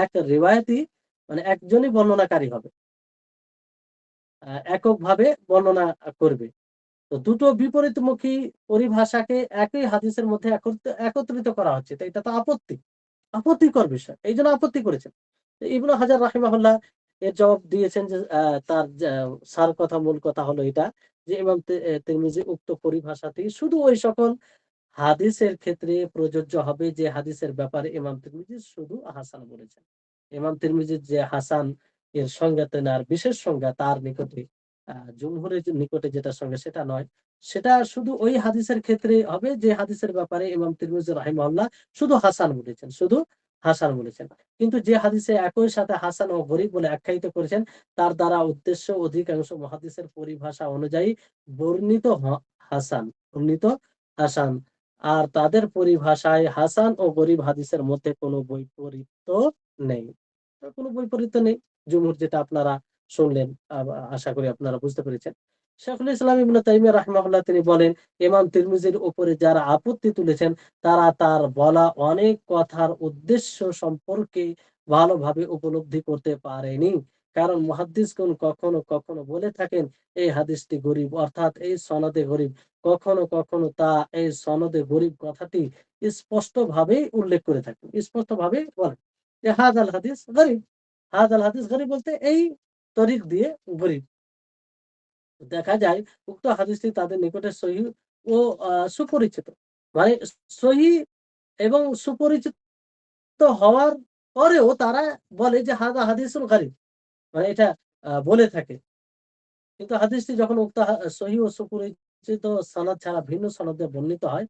এক রিওয়ায়াতি, মানে একজনই বর্ণনাকারী হবে। এককভাবে বর্ণনা করবে। তো দুটো বিপরীতমুখী পরিভাষাকে একই হাদিসের মধ্যে একত্রিত করা হচ্ছে। তো এটা তো আপত্তিকর বিষয়। এইজন্য আপত্তি করেছেন। তো ইবনে হাজার রাহিমাহুল্লাহ এর জবাব দিয়েছেন যে তার সার কথা, মূল কথা হলো এটা যে ইমাম তিরমিজি উক্ত পরিভাষাটি শুধু ওই সকল হাদিসের ক্ষেত্রে প্রযোজ্য হবে যে হাদিসের ব্যাপারে ইমাম তিরমিজি শুধু হাসান বলেছেন। ইমাম তিরমিজির যে হাসান এর সংজ্ঞা তেনার বিশেষ সংজ্ঞা তার নিকটে জumহুরের নিকটে যেটা সংজ্ঞা সেটা নয়। সেটা শুধু ওই হাদিসের ক্ষেত্রে হবে যে হাদিসের ব্যাপারে ইমাম তিরমিজি রাহিমাহুল্লাহ শুধু হাসান বলেছেন, শুধু হাসান বলেছেন। কিন্তু যে হাদিসে একই সাথে হাসান ও গরীব বলে আখ্যায়িত করেছেন তার দ্বারা উদ্দেশ্য অধিকাংশ মুহাদ্দিসের পরিভাষা অনুযায়ী বর্ণিত হাসান, বর্ণিত হাসান। আর তাদের পরিভাষায় হাসান ও গরীব হাদিসের মধ্যে কোনো বৈপরীত্য নেই। কোনো বৈপরীত্য নেই। জুমহুর যেটা আপনারা শুনলেন, আশা করি আপনারা বুঝতে পেরেছেন। শাইখুল ইসলাম ইবনে তাইমিয়া রাহিমাহুল্লাহ তিনি বলেন, ইমাম তিরমিজির উপরে যারা আপত্তি তুলেছেন তারা তার বলা অনেক কথার উদ্দেশ্য সম্পর্কে ভালোভাবে উপলব্ধি করতে পারেনি। কারণ মুহাদ্দিসগণ কখনো কখনো বলে থাকেন এই হাদিসটি গরীব, অর্থাৎ এই সনদে গরীব। কখনো কখনো তা এই সনদে গরীব কথাটি স্পষ্টভাবেই উল্লেখ করে থাকেন, স্পষ্টভাবে বলেন যে হাযাল হাদিস গরীব। হাযাল হাদিস গরীব বলতে এই তরিক দিয়ে গরীব। দেখা যায় উক্ত হাদিসটি তাদের নিকটে সহিহ ও সুপরিচিত। মানে সহিহ এবং সুপরিচিত হওয়ার পরেও তারা বলে যে হাযা হাদিসুন গরীব। মানে এটা বলে থাকে। কিন্তু হাদিসটি যখন উক্ত সহিহ ও সুপরিচিত সনদ ছাড়া ভিন্ন সনদে বর্ণিত হয়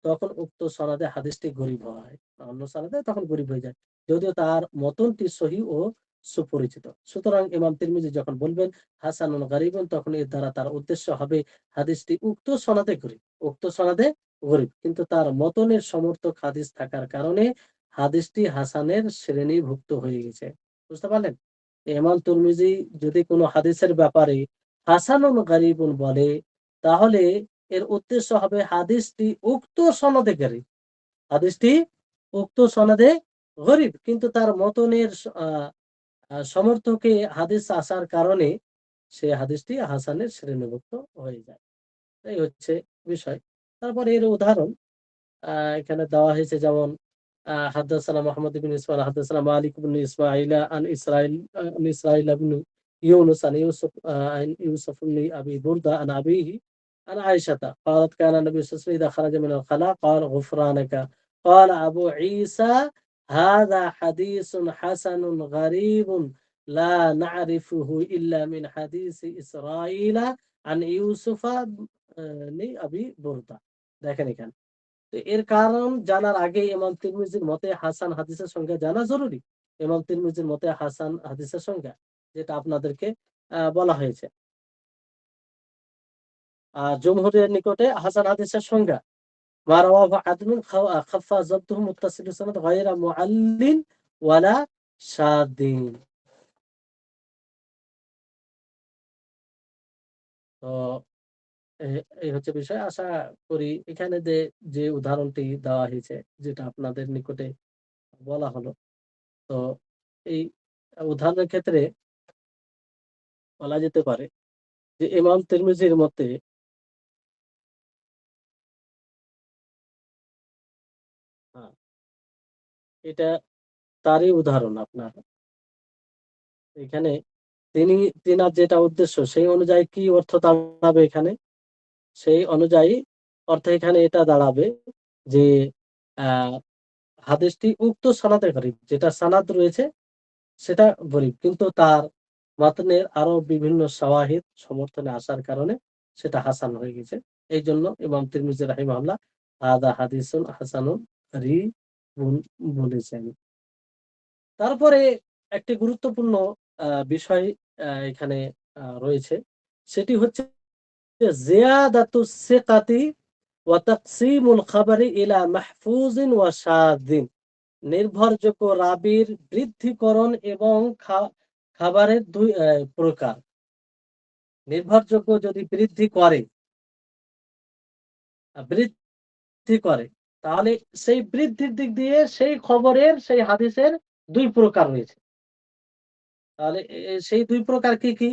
তখন উক্ত সনদে হাদিসটি গরীব হয়। অন্য সনদে তখন গরীব হয়ে যায়। যদিও তার মতনটি সহিহ ও সুপরিচিত। সুতরাং ইমাম তিরমিজি যখন বলবেন হাসানুন গরীবুন তখন এর দ্বারা তার উদ্দেশ্য হবে হাদিসটি উক্ত সনদে গরীব। উক্ত সনদে গরীব। কিন্তু তার মতনের সমর্থক হাদিস থাকার কারণে হাদিসটি হাসানের শ্রেণীভুক্ত হয়ে গেছে। বুঝতে পারলেন? ইমাম তিরমিজি যদি কোনো হাদিসের ব্যাপারে হাসানুন গরীবুন বলে তাহলে এর উদ্দেশ্য হবে হাদিসটি উক্ত সনদে গরীব। হাদিসটি উক্ত সনদে গরীব কিন্তু তার মতনের সমর্থকে হাদিস আসার কারণে সে হাদিসটি হাসানের শ্রেণীভুক্ত হয়ে যায়। এই হচ্ছে বিষয়। তারপরে এর উদাহরণ এখানে দেওয়া হয়েছে যেমন হাদাসানা মুহাম্মদ ইবনে ইসমাঈল হাদাসানা মালিক ইবনে ইসমাঈল আন ইসরাঈল ইবনে ইউনুস আন ইউসুফ ইবনে আবি বুরদা আন আবিহি عن عائشة قالت كان النبي صلى الله عليه وسلم إذا خرج من الخلاء قال غفرانك قال أبو عيسى هذا حديث حسن غريب لا نعرفه إلا من حديث إسرائيل عن يوسف أبي بردة দেখেন এখানে তো এর কারণ জানার আগে ইমাম তিরমিজির মতে হাসান হাদিসের সংজ্ঞা জানা জরুরি। ইমাম তিরমিজির মতে হাসান হাদিসের সংজ্ঞা যেটা আপনাদেরকে বলা হয়েছে। জমহুরের নিকটে হাসান হাদিসের সংজ্ঞা মা রাওয়াহু আদলুন খাফফা যাবতুহু মুত্তাসিলুস সানাদ গায়রা মুআল্লিন ওয়ালা শাদিন। তো এই হচ্ছে বিষয়। আশা করি এখানে যে উদাহরণটি দেওয়া হয়েছে যেটা আপনাদের নিকটে বলা হলো তো এই উদাহরণের ক্ষেত্রে বলা যেতে পারে যে ইমাম তিরমিজির মতে আ এটা তারই উদাহরণ আপনার। এখানে তিনি তিনার যেটা উদ্দেশ্য সেই অনুযায়ী কি অর্থ দাঁড়াবে এখানে? সেই অনুযায়ী অর্থ এখানে এটা দাঁড়াবে যে আ হাদিসটি উক্ত সনদে গরীব। যেটা সনদ রয়েছে সেটা গরীব। কিন্তু তার মাতনের আরো বিভিন্ন শাওয়াহিদ সমর্থনে আসার কারণে সেটা হাসান হয়ে গেছে। এইজন্য ইমাম তিরমিজি রাহিমাহুল্লাহ হাদা হাদিসুন হাসানুন গরীবুন বলেছেন। তারপরে একটি গুরুত্বপূর্ণ বিষয় এখানে রয়েছে। সেটি হচ্ছে যে জিয়াদাতুস সিকাতি ওয়া তাকসিমুল খাবারি ইলা মাহফুজিন ওয়া শাযিন। নির্ভরযোগ্য রাবির বৃদ্ধিকরণ এবং খাবারের ২ প্রকার। নির্ভরযোগ্য যদি বৃদ্ধি করে তাহলে সেই বৃদ্ধির দিক দিয়ে সেই খবরের সেই হাদিসের ২ প্রকার রয়েছে। তাহলে সেই ২ প্রকার কি, কি?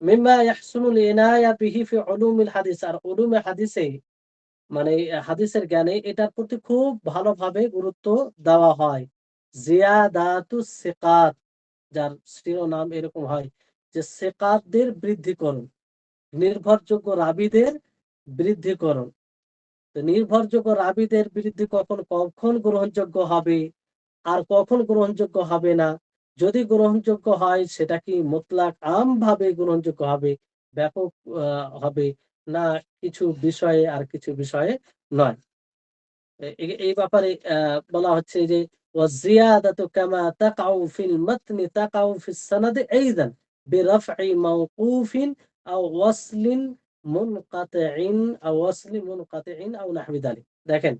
মিম্মা ইয়াহসুনুল ইনায়া বিহি ফি উলুমিল হাদিস আর উলুমে হাদিসে মানে হাদিসের জ্ঞানে এটার প্রতি খুব ভালোভাবে গুরুত্ব দেওয়া হয়। জিয়াদাতুস সিকাত যার শিরোনাম এরকম হয় যে সিকাতদের বৃদ্ধিকরণ। নির্ভরযোগ্য রাবীদের বৃদ্ধিকরণ। তো নির্ভরযোগ্য রাবীদের বৃদ্ধি কখন কখন গ্রহণযোগ্য হবে আর কখন গ্রহণযোগ্য হবে না, যদি গ্রহণযোগ্য হয় সেটা কি মুতলাক আম ভাবে গ্রহণযোগ্য হবে, ব্যাপক হবে, না কিছু বিষয়ে আর কিছু বিষয়ে নয়। এই ব্যাপারে বলা হচ্ছে যে ওয়াজিয়াদাতু কামা তাকাউ ফিল মাতনি তাকাউ ফিস সানাদি আইদান বিরাফঈ মাওকুফিন আও ওয়াসলিন মুনকাতিইন আও ওয়াসলি মুনকাতিইন আও নাহবি যালিক। দেখেন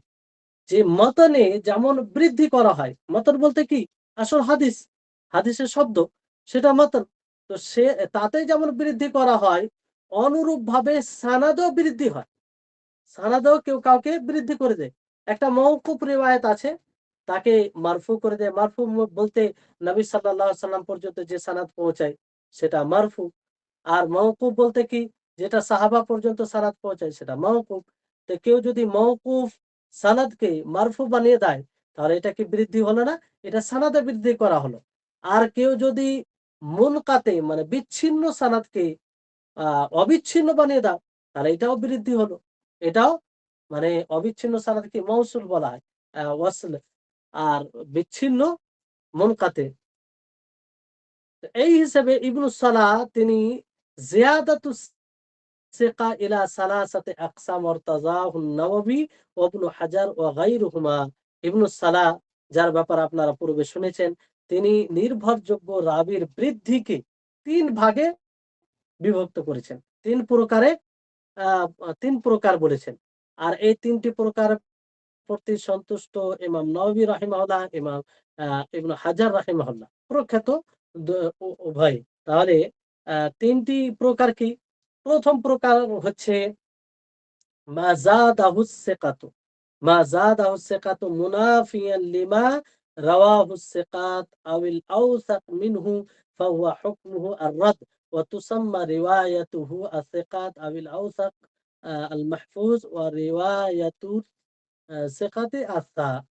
যে মতনে যেমন বৃদ্ধি করা হয়, মতন বলতে কি আসল হাদিস, হাদিসের শব্দ সেটা মতন। তো সে তাতে যেমন বৃদ্ধি করা হয় অনুরূপ ভাবে সানাদও বৃদ্ধি হয়, সানাদেও কেউ কাউকে বৃদ্ধি করে দেয়। একটা মওকুফ রিওয়ায়াত আছে, তাকে মারফু করে দেয়। মারফু বলতে নবী সাল্লাল্লাহু আলাইহি সাল্লাম পর্যন্ত যে সানাদ পৌঁছায় সেটা মারফু। আর মওকুফ বলতে কি, যেটা সাহাবা পর্যন্ত সানাদ পৌঁছায় সেটা মওকুফ। তো কেউ যদি মওকুফ সানাদকে মারফু বানিয়ে দেয় তাহলে এটা কি বৃদ্ধি হলো না? এটা সানাদে বৃদ্ধি করা হলো। আর কেউ যদি মুনকাতে মানে বিচ্ছিন্ন সানাদকে অবিচ্ছিন্ন বানিয়ে দাও তাহলে এটাও বৃদ্ধি হলো। এটাও মানে অবিচ্ছিন্ন সানাদকে মৌসুল বলা হয়, ওয়াসল। আর বিচ্ছিন্ন মুনকাতে। তো এই হিসেবে ইবনুস সালাহ তিনি জিয়াদাতুস সিকা ইলা সালাসাতি আকসাম ওয়ারতাযাহু আন-নাওয়াবী ওয়া ইবনু হাজার ওয়া গায়রুহুমা। ইবনুস সালাহ, যার ব্যাপারে আপনারা পূর্বে শুনেছেন, তিনি নির্ভরযোগ্য রাবীর বৃদ্ধিকে ৩ ভাগে বিভক্ত করেছেন। ৩ প্রকারে ৩ প্রকার বলেছেন। আর এই ৩টি প্রকার প্রতি সন্তুষ্ট ইমাম নওয়াবী রাহিমাহুল্লাহ, ইমাম ইবনে হাজার রাহিমাহুল্লাহ, প্রখ্যাত উভয়। তাহলে ৩টি প্রকার কি? প্রথম প্রকার হচ্ছে মা যাদাহুস সিকাতু, মা যাদাহুস সিকাতু মুনাফিয়ান লিমা রাওয়াহুস সিকাত আওil আওসাক মিনহু ফাহুয়া হুকমুহু আর-রাদ ওয়া তুসাম্মা রিওয়ায়াতুহু আস-সিকাত আওil আওসাক আল-মাহফুজ ওয়া রিওয়ায়াতু সিকাতি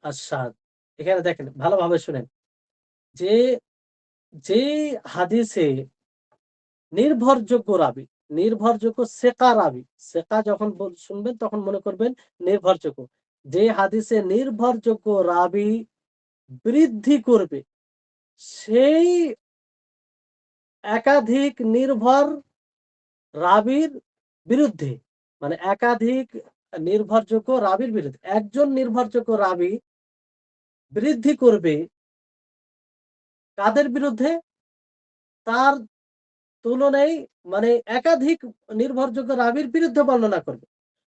আস-শাদ। এখানে দেখেন ভালোভাবে শুনেন যে যে হাদিসে নির্ভরযোগ্য রাবী, নির্ভরযোগ্য সেকা রাবী, সেকা যখন শুনবেন তখন মনে করবেন নির্ভরযোগ্য। যে হাদিসে নির্ভরযোগ্য রাবী বৃদ্ধি করবে সেই একাধিক নির্ভর রাবীর বিরুদ্ধে, মানে একাধিক নির্ভরযোগ্য রাবীর বিরুদ্ধে একজন নির্ভরযোগ্য রাবী বৃদ্ধি করবে কাদের বিরুদ্ধে? তার তুলনায় মানে একাধিক নির্ভরযোগ্য রাবীর বিরুদ্ধে বর্ণনা করবে,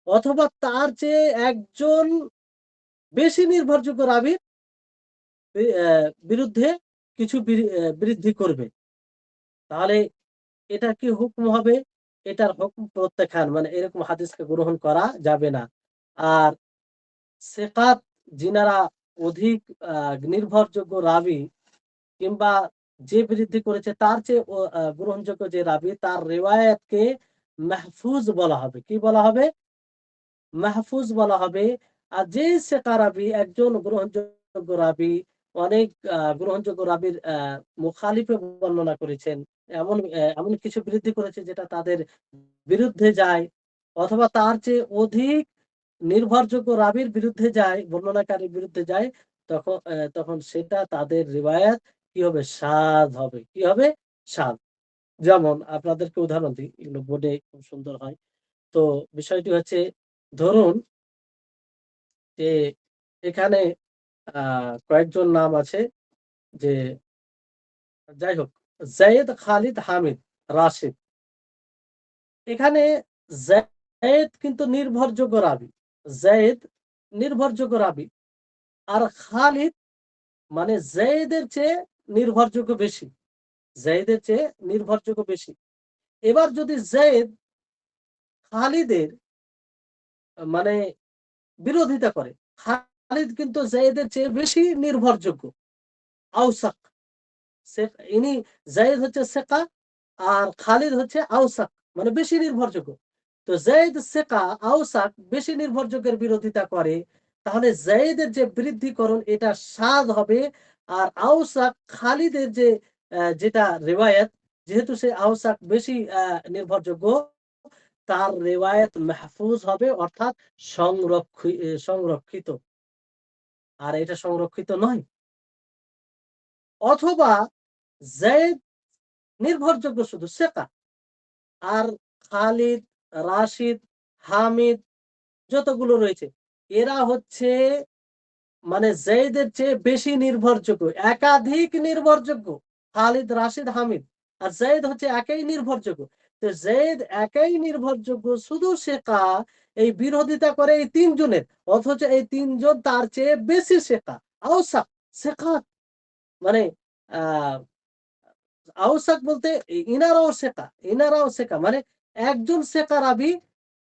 অথবা তার চেয়ে একজন বেশি নির্ভরযোগ্য রাবীর বিরুদ্ধে কিছু বৃদ্ধি করবে। তাহলে এটা কি হুকম হবে? এটার হুকম প্রত্যাখ্যান, মানে এরকম হাদিসকে গ্রহণ করা যাবে না। আর সেকাত যিনারা অধিক নির্ভরযোগ্য রাবী কিংবা যে বৃদ্ধি করেছে তার চেয়ে গ্রহণযোগ্য যে রাবী, তার রিওয়ায়াতকে মাহফুজ বলা হবে। কি বলা হবে? মাহফুজ বলা হবে। আর যে সেকা রাবী একজন গ্রহণযোগ্য রাবী অনেক গ্রহণযোগ্য রাবীর মুখালিফে বর্ণনা করেছেন, এমন কিছু বৃদ্ধি করেছে যেটা তাদের বিরুদ্ধে যায়, অথবা তার চেয়ে অধিক নির্ভরযোগ্য রাবীর বিরুদ্ধে যায়, বর্ণনাকারীর বিরুদ্ধে যায়, তখন সেটা তাদের রিওয়ায়াত কি হবে? শায হবে। কি হবে? শায। যেমন আপনাদেরকে উদাহরণ দিই, এগুলো বোর্ডে খুব সুন্দর হয়। তো বিষয়টি হচ্ছে, ধরুন যে এখানে কয়েকজন নাম আছে, যে যাই হোক, যায়েদ, খালিদ, হামিদ, রাশিদ। এখানে যায়েদ কিন্তু নির্ভরযোগ্য রাবী, যায়েদ নির্ভরযোগ্য রাবী। আর খালিদ মানে যায়েদের চেয়ে নির্ভরযোগ্য বেশি, যায়েদের চেয়ে নির্ভরযোগ্য বেশি। এবার যদি যায়েদ খালিদের মানে বিরোধিতা করে, খালিদ কিন্তু যায়েদের চেয়ে বেশি নির্ভরযোগ্য, আওসাক। ইনি যায়েদ হচ্ছে সেকা আর খালিদ হচ্ছে আওসাক, মানে বেশি নির্ভরযোগ্য। তো যায়েদ সেকা, আওসাক বেশি নির্ভরযোগ্যের বিরোধিতা করে, তাহলে যায়েদের যে বৃদ্ধিকরণ এটা শায হবে। আর আওসাক খালিদের যেটা রিওয়ায়াত, যেহেতু সে আওসাক বেশি নির্ভরযোগ্য, তার রিওয়ায়াত মাহফুজ হবে, অর্থাৎ সংরক্ষিত। আর এটা সংরক্ষিত নয়। অথবা যায়েদ নির্ভরযোগ্য শুধু সেকা, আর খালিদ, রাশিদ, হামিদ যতগুলো রয়েছে এরা হচ্ছে মানে যায়েদের চেয়ে বেশি নির্ভরযোগ্য, একাধিক নির্ভরযোগ্য। খালিদ, রাশিদ, হামিদ আর যায়েদ হচ্ছে একাই নির্ভরযোগ্য। তো যায়েদ একাই নির্ভরযোগ্য, শুধু শেখা, এই বিরোধিতা করে এই তিনজনের, অথচ এই তিনজন তার চেয়ে বেশি শেখা। আওসাক শেখা মানে আহ আওসাক বলতে ইনারাও শেখা মানে একজন শেখা রাবি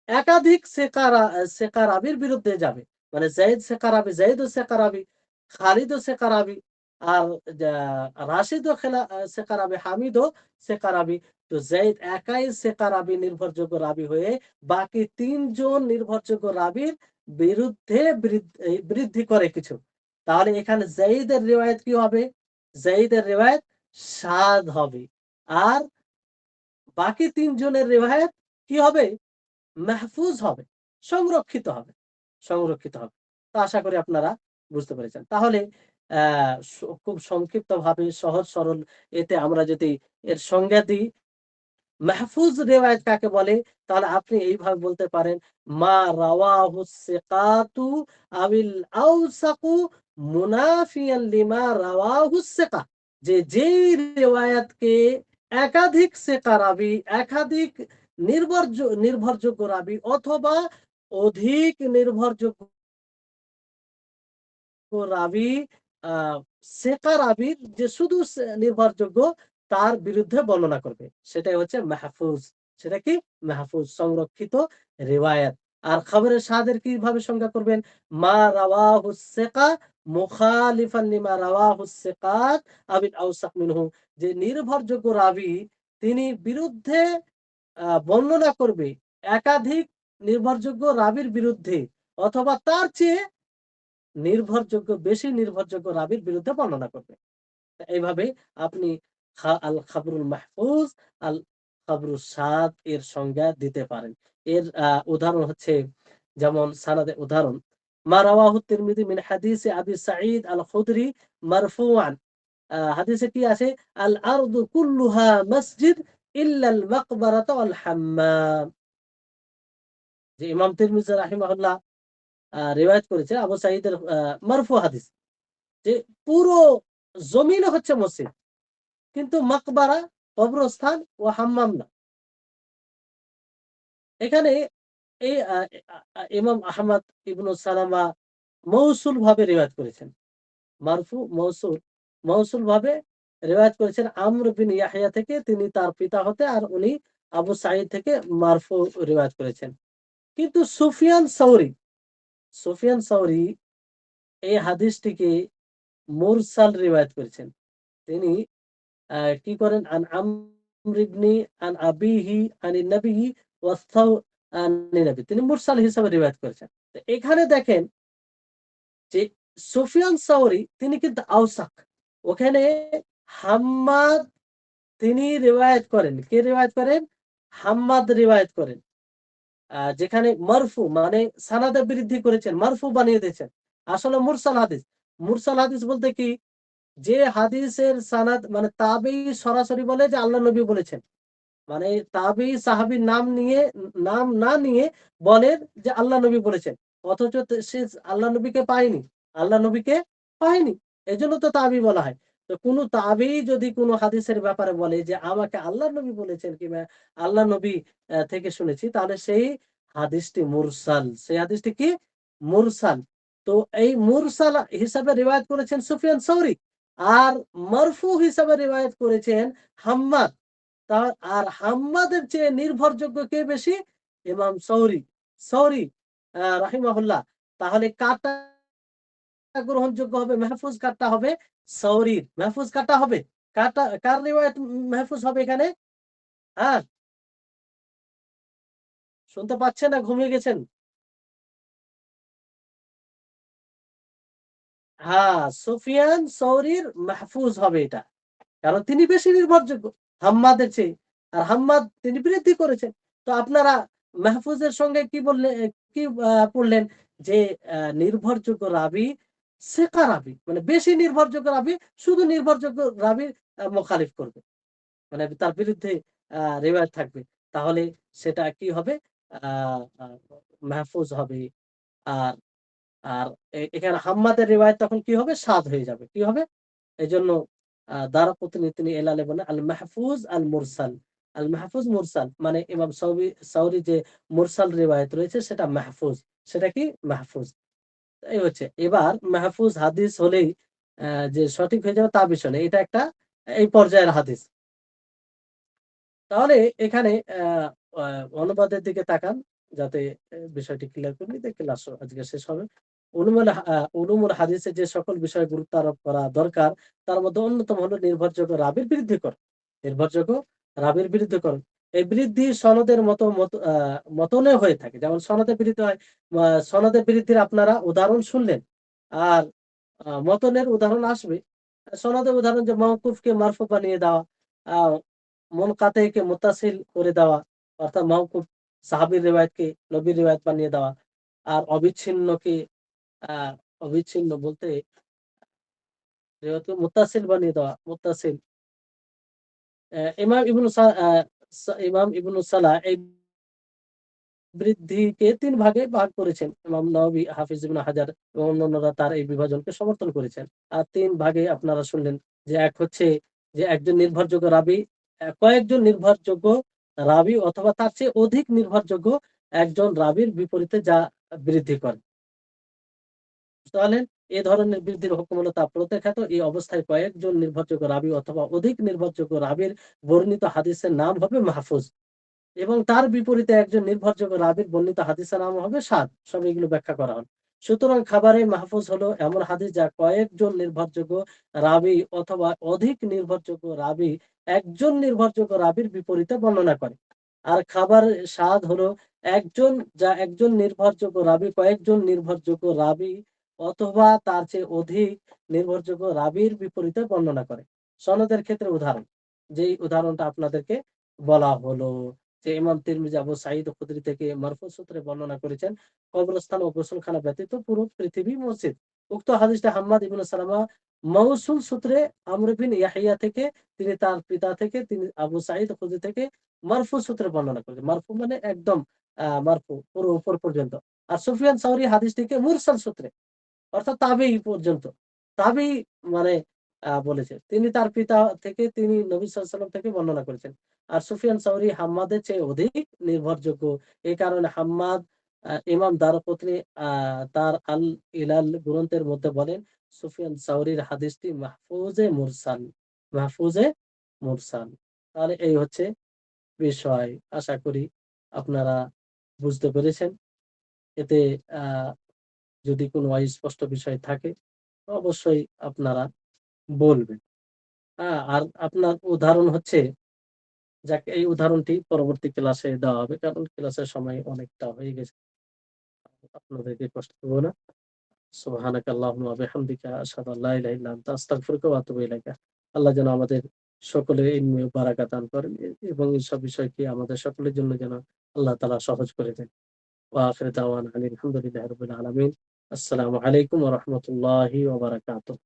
একাধিক শেখা রাবির বিরুদ্ধে যাবে। মানে যায়েদ শেখা রাবি, যায়েদও শেখা রাবি, খালিদও শেখা রাবি, আর রাশিদও শেখা রাবি, হামিদও শেখা রাবি। তো যায়েদ একাই শেখা রাবি, নির্ভরযোগ্য রাবি হয়ে বাকি তিনজন নির্ভরযোগ্য রাবির বিরুদ্ধে বৃদ্ধি করে কিছু। তাহলে এখানে যায়েদের রিওয়ায়াত কি হবে? যায়েদের রিওয়ায়াত শাদ হবে। আর বাকি তিনজনের রিওয়ায়াত কি হবে? মাহফুজ হবে, সংরক্ষিত হবে, সংরক্ষিত হবে। তো আশা করি আপনারা বুঝতে পেরেছেন। তাহলে খুব সংক্ষিপ্তভাবে সহজ সরল এতে আমরা যদি এর সংজ্ঞা দিই, মাহফুজ রিওয়ায়াত কাকে বলে? তাহলে আপনি এইভাবে বলতে পারেন, মা রাওয়াহু সিকাতু আবিল আওসাকু মুনাফিয়ান লিমা রাওয়াহু সিকা। যেই রিওয়ায়াতকে একাধিক সিকা রাবি, একাধিক নির্ভরযোগ্য রাবি অথবা অধিক নির্ভরযোগ্য রাবি, আহ সেকা রাবির যে শুধু নির্ভরযোগ্য তার বিরুদ্ধে বর্ণনা করবে, সেটাই হচ্ছে মাহফুজ। সেটা কি? মাহফুজ, সংরক্ষিত রিওয়ায়াত। আর খবরের শাদের কিভাবে সংজ্ঞা করবেন? মা রাওয়াহু সিকা মুখালিফান লিমা রাওয়াহু সিকাত আবিল আওসাক মিনহু। যে নির্ভরযোগ্য রাবি তিনি বিরুদ্ধে বর্ণনা করবে একাধিক নির্ভরযোগ্য রাবির বিরুদ্ধে, অথবা তার চেয়ে বেশি নির্ভরযোগ্য রাবির বিরুদ্ধে বর্ণনা করবে। এইভাবে আপনি আল খাবরুল মাহফুজ, আল খাবরুস সাদ এর সংজ্ঞা দিতে পারেন। এর উদাহরণ হচ্ছে, যেমন সানাদের উদাহরণ, মা রাওয়াহু তিরমিজি মিন হাদিসে আবি সাঈদ আল খুদরি মারফুআন। হাদিসে কি আছে? আল আরদু কুল্লুহা মসজিদ ইল্লা আল মাকবারাতা ওয়াল হাম্মাম। যে ইমাম তিরমিজি রাহিমাহুল্লাহ রিওয়ায়াত করেছে আবু সাঈদের মারফু হাদিস, যে পুরো জমিন হচ্ছে মসজিদ, কিন্তু মাকবারা কবরস্থান ও হাম্মাম না। এখানে এই ইমাম আহমদ ইবনু সালামা মৌসুল ভাবে রিওয়ায়াত করেছেন, মারফু মৌসুল ভাবে রিওয়ায়াত করেছেন আমর বিন ইয়াহইয়া থেকে, তিনি তার পিতা হতে, আর উনি আবু সাঈদ থেকে মারফু রিওয়ায়াত করেছেন। কিন্তু সুফিয়ান সাউরি এই হাদিসটিকে মুরসাল রিওয়ায়াত করেছেন। তিনি কি করেন? আন আমর ইবনি আন আবিহি আনিন নবী ওয়াসাউ আনিন নবী, তিনি মুরসাল হিসাবে রিওয়ায়াত করেছেন। তো এখানে দেখেন যে সুফিয়ান সাউরি তিনি কিন্তু আওসাক, ওখানে হাম্মাদ তিনি রিওয়ায়াত করেন। কে রিওয়ায়াত করেন? হাম্মাদ রিওয়ায়াত করেন। যেখানে মারফু মানে সানাদে বৃদ্ধি করেছেন, মারফু বানিয়ে দিয়েছেন। আসলে মুরসাল হাদিস বলতে কি? যে হাদিসের সানাদ মানে তাবেঈ সরাসরি বলে যে আল্লাহ নবী বলেছেন, মানে তাবেঈ সাহাবীর নাম না নিয়ে বলেন যে আল্লাহ নবী বলেছেন, অথচ সে আল্লাহ নবীকে পায়নি, আল্লাহ নবীকে পায়নি, এজন্য তো তাবেঈ বলা হয়। তো কোন তাবেঈ যদি কোনো হাদিসের ব্যাপারে বলে যে আমাকে আল্লাহ নবী বলেছেন কিংবা আল্লাহ নবী থেকে শুনেছি, তাহলে সেই হাদিসটি মুরসাল। সেই হাদিসটি কি? মুরসাল। তো এই মুরসাল হিসাবে রিওয়ায়াত করেছেন সুফিয়ান সাউরি, আর মারফু হিসাবে রিওয়ায়াত করেছেন হাম্মাদ। আর হাম্মাদের চেয়ে নির্ভরযোগ্য কে বেশি? ইমাম সৌরি রাহিমাহুল্লাহ। তাহলে কারটা গ্রহণযোগ্য হবে? মাহফুজ কারটা হবে? সৌরির। মাহফুজ কারটা হবে? কার রিওয়ায়াত মাহফুজ হবে এখানে? হ্যাঁ, শুনতে পাচ্ছেন না ঘুমিয়ে গেছেন? হ্যাঁ, সুফিয়ান সৌরির মাহফুজ হবে এটা, কারণ তিনি বেশি নির্ভরযোগ্য হাম্মাদের চেয়ে। আর হাম্মাদ তিনি বৃদ্ধি করেছেন। তো আপনারা মাহফুজের সঙ্গে কি বললে কি পড়লেন যে নির্ভরযোগ্য রাবী, সিকা রাবী, মানে বেশি নির্ভরযোগ্য রাবী শুধু নির্ভরযোগ্য রাবীর মোখালিফ করবে। মানে তার বিরুদ্ধে রিওয়ায়াত থাকবে। তাহলে সেটা কি হবে? আ আ মাহফুজ হবে। আর আর এখানে হাম্মাদের রিওয়ায়াত তখন কি হবে? সাদ হয়ে যাবে। কি হবে? এজন্য দারাকুতনি তিনি এলালে বলেন আল মাহফুজ আল মুরসাল। আল মাহফুজ মুরসাল মানে ইমাম সাউরি যে মুরসাল রিওয়ায়াত রয়েছে সেটা মাহফুজ। সেটা কি? মাহফুজ। এই হচ্ছে। এবার মাহফুজ হাদিস হলেই যে সঠিক হয়ে যাবে তা বিষয় না। এটা একটা এই পর্যায়ের হাদিস। তাহলে এখানে আ আ অনুবাদের দিকে তাকান যাতে বিষয়টি ক্লিয়ার করে নিতে ক্লাস আজকে শেষ হবে। উলুমুল হাদিসে যে সকল বিষয়ে গুরুত্ব আরোপ করা দরকার তার মধ্যে অন্যতম হলো নির্ভরযোগ্য রাবির বৃদ্ধিকরণ। নির্ভরযোগ্য রাবির বৃদ্ধিকরণ। এই বৃদ্ধি সনদের মতনে হয়ে থাকে। যেমন সনদের বৃদ্ধি হয়, সনদের বৃদ্ধির আপনারা উদাহরণ শুনলেন। আর মতনের উদাহরণ আসবে। সনদের উদাহরণ যে মওকুফকে মারফু বানিয়ে দেওয়া, আ মুনকাতিকে মুত্তাসিল করে দেওয়া, অর্থাৎ মওকুফ সাহাবীর রিওয়ায়াতকে নবীর রিওয়ায়াত বানিয়ে দেওয়া। আর অবিচ্ছিন্নকে আ অবিচ্ছিন্ন বলতে রিওয়ায়াতকে মুত্তাসিল বানিয়ে দেওয়া। মুত্তাসিল। ইমাম ইবনু সা আ সা ইমাম ইবনু সালাহ এই বৃদ্ধিকে ৩ ভাগে ভাগ করেছেন। ইমাম নওয়াবী, হাফিজ ইবনে হাজার এবং অন্যান্যরা তার এই বিভাজনকে সমর্থন করেছেন। আর ৩ ভাগে আপনারা শুনলেন যে এক হচ্ছে যে একজন নির্ভরযোগ্য রাবী, কয়েকজন নির্ভরযোগ্য রাবী অথবা তার চেয়ে অধিক নির্ভরযোগ্য একজন রাবীর বিপরীতে যা বৃদ্ধি করে। বুঝতে পারলেন? এ ধরনের বৃদ্ধির হুকুম হলো তা প্রত্যাখ্যাত। এই অবস্থায় কয়েকজন নির্ভরযোগ্য রাবী অথবা অধিক নির্ভরযোগ্য রাবীর বর্ণিত হাদিসের নাম হবে মাহফুজ। এবং তার বিপরীতে একজন নির্ভরযোগ্য রাবীর বর্ণিত হাদিসের নাম হবে সাদ। সব এগুলো ব্যাখ্যা করা হল। সুতরাং খাবারে মাহফুজ হলো এমন হাদিস যা কয়েকজন নির্ভরযোগ্য রাবী অথবা অধিক নির্ভরযোগ্য রাবী একজন নির্ভরযোগ্য রাবীর বিপরীতে বর্ণনা করে। আর খাবার সাদ হলো একজন নির্ভরযোগ্য রাবী কয়েকজন নির্ভরযোগ্য রাবী অথবা তার চেয়ে অধিক নির্ভরযোগ্য রাবীর বিপরীতে বর্ণনা করে। সনদের ক্ষেত্রে উদাহরণ, যেই উদাহরণটা আপনাদেরকে বলা হলো যে ইমাম তিরমিজি আবু সাঈদ খুদরি থেকে মারফু সূত্রে বর্ণনা করেছেন, কবরস্থান ও গোসলখানা ব্যতীত পুরো পৃথিবী মসজিদ। উক্ত হাদিসটা হাম্মাদ ইবনে সালামা মওসুল সূত্রে আমর বিন ইয়াহিয়া থেকে, তিনি তার পিতা থেকে, তিনি আবু সাঈদ খুদরি থেকে মারফু সূত্রে বর্ণনা করেছেন। মারফু মানে একদম মারফু পুরো উপর পর্যন্ত। আর সুফিয়ান সাউরি হাদিসটিকে মুরসাল সূত্রে, অর্থাৎ তাবেঈ পর্যন্ত। তাবেঈ মানে বলেছে। তিনি তার পিতা থেকে, তিনি নবী সাল্লাল্লাহু আলাইহি ওয়াসাল্লাম থেকে বর্ণনা করেছেন। আর সুফিয়ান সাউরি হাম্মাদের চেয়ে অধিক নির্ভরযোগ্য। এই কারণে হাম্মাদ ইমাম দারকুতনি তার আল ইলাল গ্রন্থের মধ্যে বলেন, সুফিয়ান সাউরির হাদিসটি মাহফুজে মুরসাল। মাহফুজে মুরসাল। তাহলে এই হচ্ছে বিষয়। আশা করি আপনারা বুঝতে পেরেছেন। এতে আ যদি কোনো অস্পষ্ট বিষয় থাকে অবশ্যই আপনারা বলবেন। আর আপনার উদাহরণ হচ্ছে, যাক এই উদাহরণটি পরবর্তী ক্লাসে দেওয়া হবে। কারণ ক্লাসের সময় অনেকটা হয়ে গেছে। আপনাদেরকে কষ্ট দেব না। সুবহানাকা আল্লাহুম্মা ওয়া বিহামদিকা আশহাদু আল্লা ইলাহা ইল্লা আনতা আস্তাগফিরুকা ওয়া আতুবু ইলাইকা। আল্লাহ যেন আমাদের সকলের ইলমে বারাকা দান করেন এবং এইসব বিষয়কে আমাদের সকলের জন্য যেন আল্লাহ তাআলা সহজ করে দেন। ওয়া আখিরু দাওয়ানা আনিল হামদুলিল্লাহি রাব্বিল আলামিন। আসসালামু আলাইকুম ওয়া রাহমাতুল্লাহি ওয়া বারাকাতুহু।